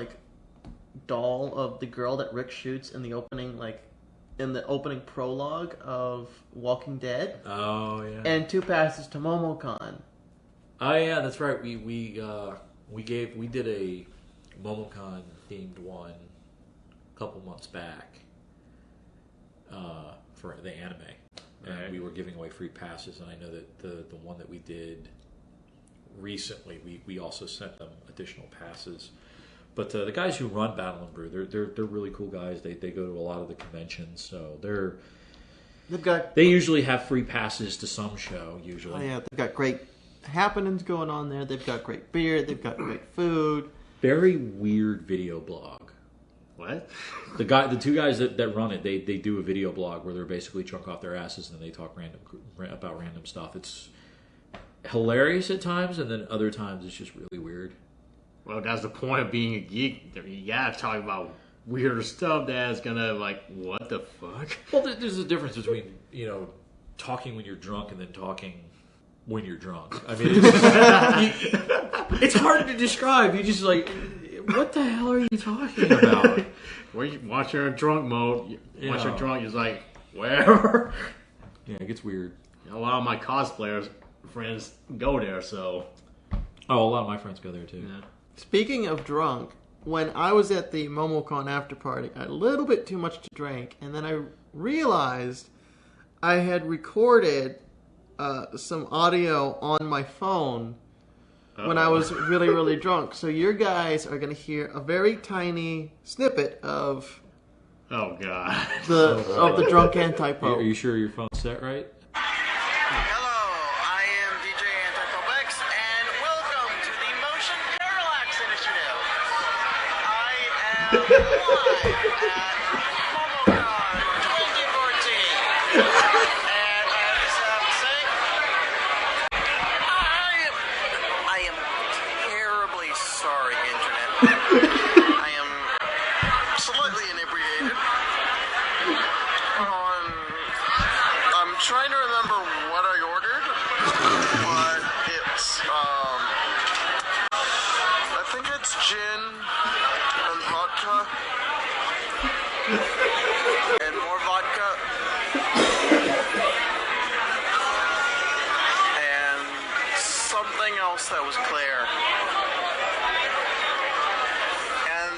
C: doll of the girl that Rick shoots in the opening prologue of Walking Dead.
E: Oh yeah.
C: And 2 passes to Momocon.
E: Oh yeah, that's right. We did a Momocon themed one a couple months back for the anime, and we were giving away free passes. And I know that the one that we did recently, we also sent them additional passes. But the guys who run Battle and Brew, they're really cool guys. They go to a lot of the conventions, so they usually have free passes to some show. Usually,
C: oh yeah, they've got great happenings going on there. They've got great beer. They've got great food.
E: Very weird video blog.
D: What?
E: The 2 guys that run it, they do a video blog where they're basically drunk off their asses and they talk about random stuff. It's hilarious at times, and then other times it's just really weird.
D: Well, that's the point of being a geek. You gotta talk about weird stuff that's gonna, what the fuck?
E: Well, there's a difference between, talking when you're drunk and then talking when you're drunk. I mean, it's hard to describe. You just what the hell are you talking about?
D: Once you're in drunk mode, once you're drunk, you're like, wherever.
E: Yeah, it gets weird.
D: A lot of my cosplayers friends go there, so.
E: Oh, a lot of my friends go there too.
D: Yeah.
C: Speaking of drunk, when I was at the Momocon after party, I had a little bit too much to drink, and then I realized I had recorded some audio on my phone when I was really, really drunk. So your guys are going to hear a very tiny snippet of
D: oh god
C: the drunk anti-pope.
E: Are you sure your phone's set right?
A: Hello, I am DJ Antipopex, and welcome to the Motion Parallax Initiative. I am live at Momocon 2014, and I just have to say, I am terribly sorry, Internet. I am slightly inebriated. I'm trying to remember what I ordered, but it's, I think it's gin and vodka, and more vodka, and something else that was clear. And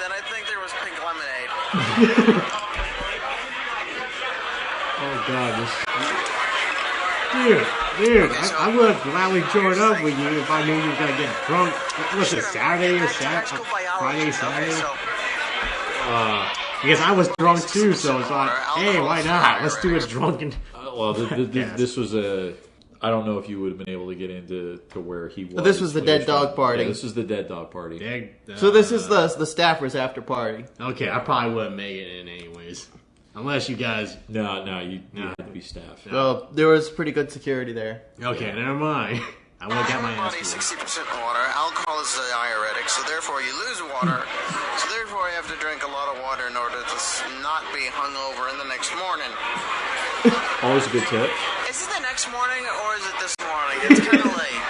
A: then I think there was pink lemonade.
D: Oh god, dude, I would have gladly joined up with you if I knew you were gonna get drunk. Was it Saturday or Friday, Saturday? Because I was drunk too, so it's like, hey, why not? Let's do a drunken.
E: Well, this was a. I don't know if you would have been able to get into where he was.
C: This was the Dead Dog Party.
E: Yeah, this is the Dead Dog Party.
C: So this is the staffers after party.
D: Okay, I probably wouldn't make it in anyways. Unless you guys...
E: No, you had to be staff.
C: Well, there was pretty good security there.
D: Okay, never mind. I would have got my ass.
A: Body 60% water. Alcohol is a diuretic, so therefore you lose water. So therefore you have to drink a lot of water in order to not be hungover in the next morning.
E: Always a good tip.
A: Is it the next morning or is it this morning? It's kind of late.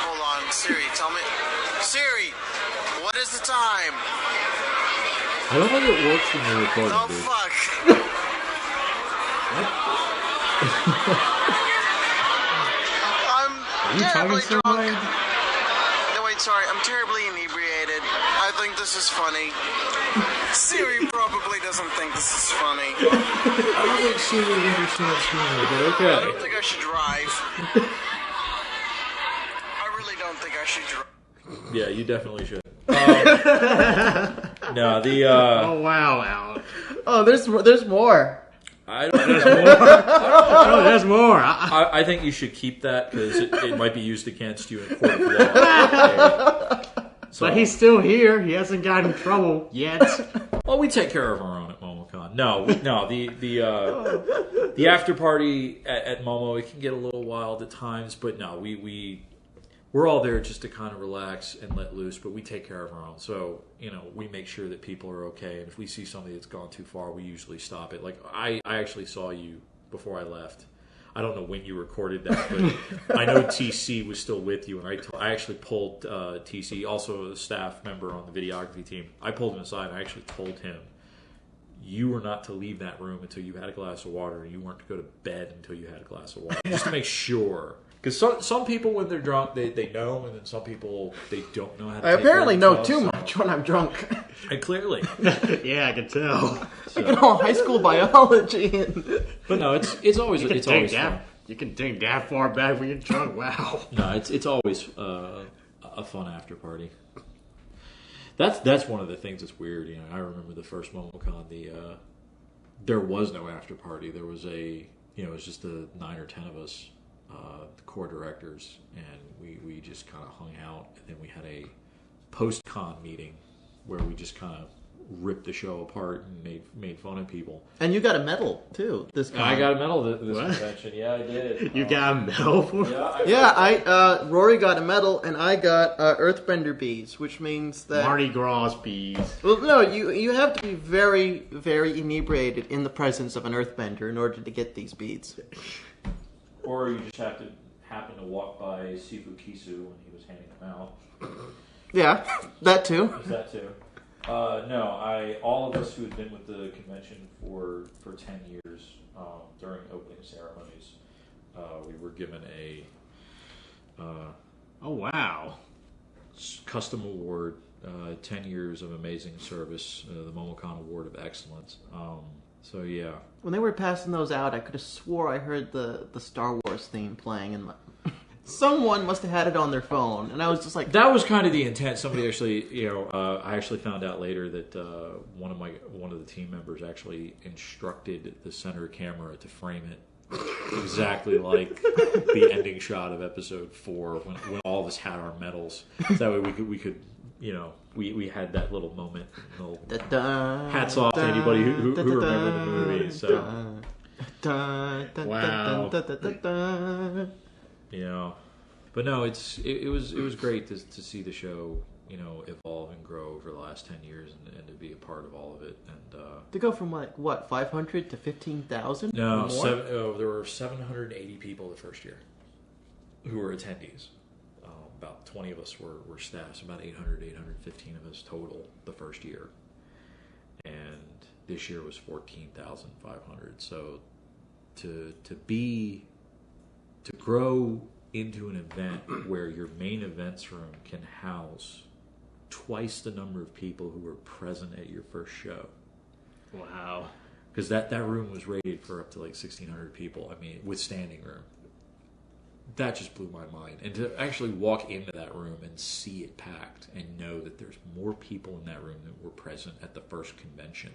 A: Hold on, Siri, tell me. Siri, what is the time?
E: I don't think it works when you're recording,
A: Oh,
E: dude.
A: fuck.
D: Are you talking so loud?
A: No, wait, sorry. I'm terribly inebriated. I think this is funny. Siri probably doesn't think this is funny.
E: I don't think Siri understands humor, but okay.
A: I don't think I should drive. I really don't think I should drive.
E: Yeah, you definitely should. No,
D: Oh, wow, Alan.
C: Oh, there's more.
E: I don't know.
D: Oh, there's more.
E: I think you should keep that because it might be used against you in court of law. So,
D: But he's still here. He hasn't gotten in trouble yet.
E: well, we take care of our own at Momocon. No, the after party at Momo, it can get a little wild at times, but no, we we're all there just to kind of relax and let loose, but we take care of our own. So, we make sure that people are okay. And if we see somebody that's gone too far, we usually stop it. Like, I actually saw you before I left. I don't know when you recorded that, but I know TC was still with you. And I actually pulled TC, also a staff member on the videography team. I pulled him aside and I actually told him, you were not to leave that room until you had a glass of water. And you weren't to go to bed until you had a glass of water. Just to make sure. Because some people, when they're drunk, they know, and then some people, they don't know how to
C: I
E: take
C: apparently
E: care
C: know
E: of
C: too
E: themselves.
C: much when I'm drunk.
E: And clearly.
D: Yeah, I can tell.
C: High school biology.
E: But no, it's always fun.
D: You can think that far back when you're drunk. Wow.
E: No, it's always a fun after party. That's one of the things that's weird. I remember the first Momocon. There was no after party. There was it was just the 9 or 10 of us, the core directors, and we just kind of hung out. And then we had a post-con meeting where we just kind of ripped the show apart and made fun of people.
C: And you got a medal too. This con.
E: I got a medal this convention. Yeah, I did.
D: You got a medal for it?
C: Rory got a medal, and I got Earthbender beads, which means that
D: Mardi Gras bees.
C: Well, no, you have to be very, very inebriated in the presence of an Earthbender in order to get these beads.
E: Or you just have to happen to walk by Sifu Kisu when he was handing them out.
C: Yeah, that too.
E: Is that too? No, all of us who had been with the convention for 10 years, during opening ceremonies, we were given a
D: Oh, wow.
E: custom award, 10 years of amazing service, the Momocon Award of Excellence. So yeah.
C: When they were passing those out, I could have swore I heard the Star Wars theme playing, and someone must have had it on their phone, and I was just like,
E: That was kind of the intent. Somebody actually, I actually found out later that one of the team members actually instructed the center camera to frame it exactly like the ending shot of episode 4 when all of us had our medals. So that way we could we had that little moment. Hats off to anybody who remembered the movie. So but no, it was great to see the show evolve and grow over the last 10 years and to be a part of all of it. And
C: to go from what 500 to 15,000?
E: no, there were 780 people the first year who were attendees. About 20 of us were staff, so about 815 of us total the first year. And this year was 14,500. So to grow into an event where your main events room can house twice the number of people who were present at your first show.
D: Wow.
E: Because that room was rated for up to like 1,600 people. I mean, with standing room. That just blew my mind. And to actually walk into that room and see it packed and know that there's more people in that room than were present at the first convention.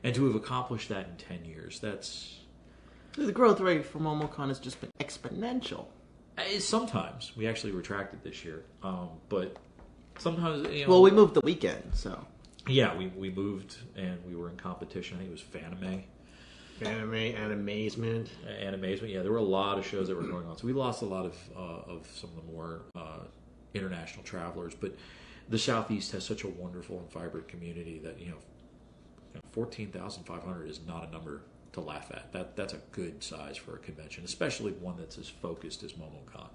E: And to have accomplished that in 10 years, that's...
C: The growth rate for Momocon has just been exponential.
E: Sometimes. We actually retracted this year. But sometimes,
C: Well, we moved the weekend, so...
E: Yeah, we moved and we were in competition. I think it was Fanime.
D: Animazement.
E: Animazement, yeah. There were a lot of shows that were going on. So we lost a lot of some of the more international travelers. But the Southeast has such a wonderful and vibrant community that, 14,500 is not a number to laugh at. That's a good size for a convention, especially one that's as focused as Momocon.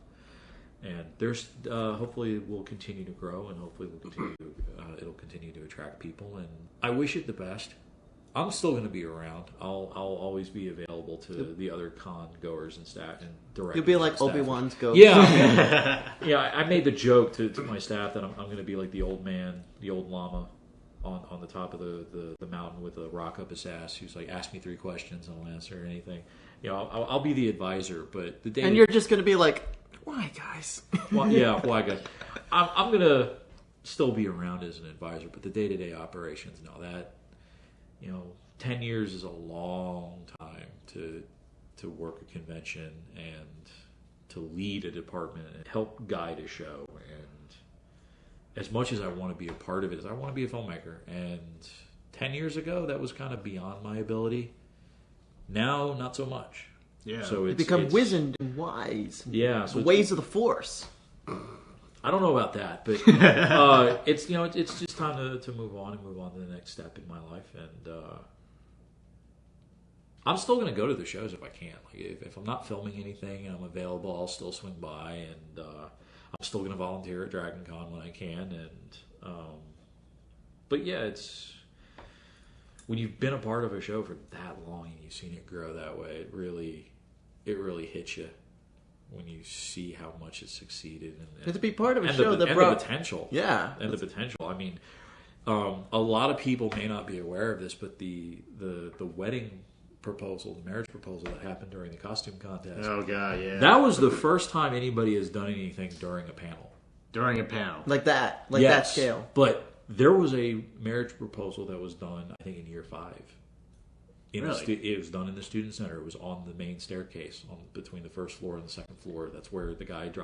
E: And there's hopefully will continue to grow, and hopefully it'll continue to attract people. And I wish it the best. I'm still going to be around. I'll always be available to the other con goers and staff and directors.
C: You'll be like Obi-Wan's ghost.
E: Yeah, yeah. I made the joke to my staff that I'm going to be like the old man, the old llama, on the top of the mountain with a rock up his ass, who's like, ask me 3 questions and I'll answer anything. I'll be the advisor, but the day
C: and you're just going to be like, why, guys?
E: Well, yeah, why, guys? I'm going to still be around as an advisor, but the day-to-day operations, no, that. 10 years is a long time to work a convention and to lead a department and help guide a show. And as much as I want to be a part of it, as I want to be a filmmaker. And 10 years ago, that was kind of beyond my ability. Now, not so much.
D: Yeah.
E: So
C: you become wizened and wise.
E: Yeah. So
C: the ways of the Force.
E: I don't know about that, but it's it's just time to move on and move on to the next step in my life, and I'm still going to go to the shows if I can. Like if I'm not filming anything and I'm available, I'll still swing by, and I'm still going to volunteer at Dragon Con when I can. And but yeah, it's when you've been a part of a show for that long and you've seen it grow that way, it really hits you when you see how much it succeeded. And
C: to be part of a
E: and
C: show that
E: and
C: brought
E: the potential,
C: the
E: potential. I mean, a lot of people may not be aware of this, but the wedding proposal, the marriage proposal that happened during the costume contest.
D: Oh god, yeah.
E: That was the first time anybody has done anything during a panel.
D: During a panel.
C: like that scale.
E: But there was a marriage proposal that was done, I think, in year 5.
D: Really?
E: It was done in the student center. It was on the main staircase, between the first floor and the second floor. That's where the guy dropped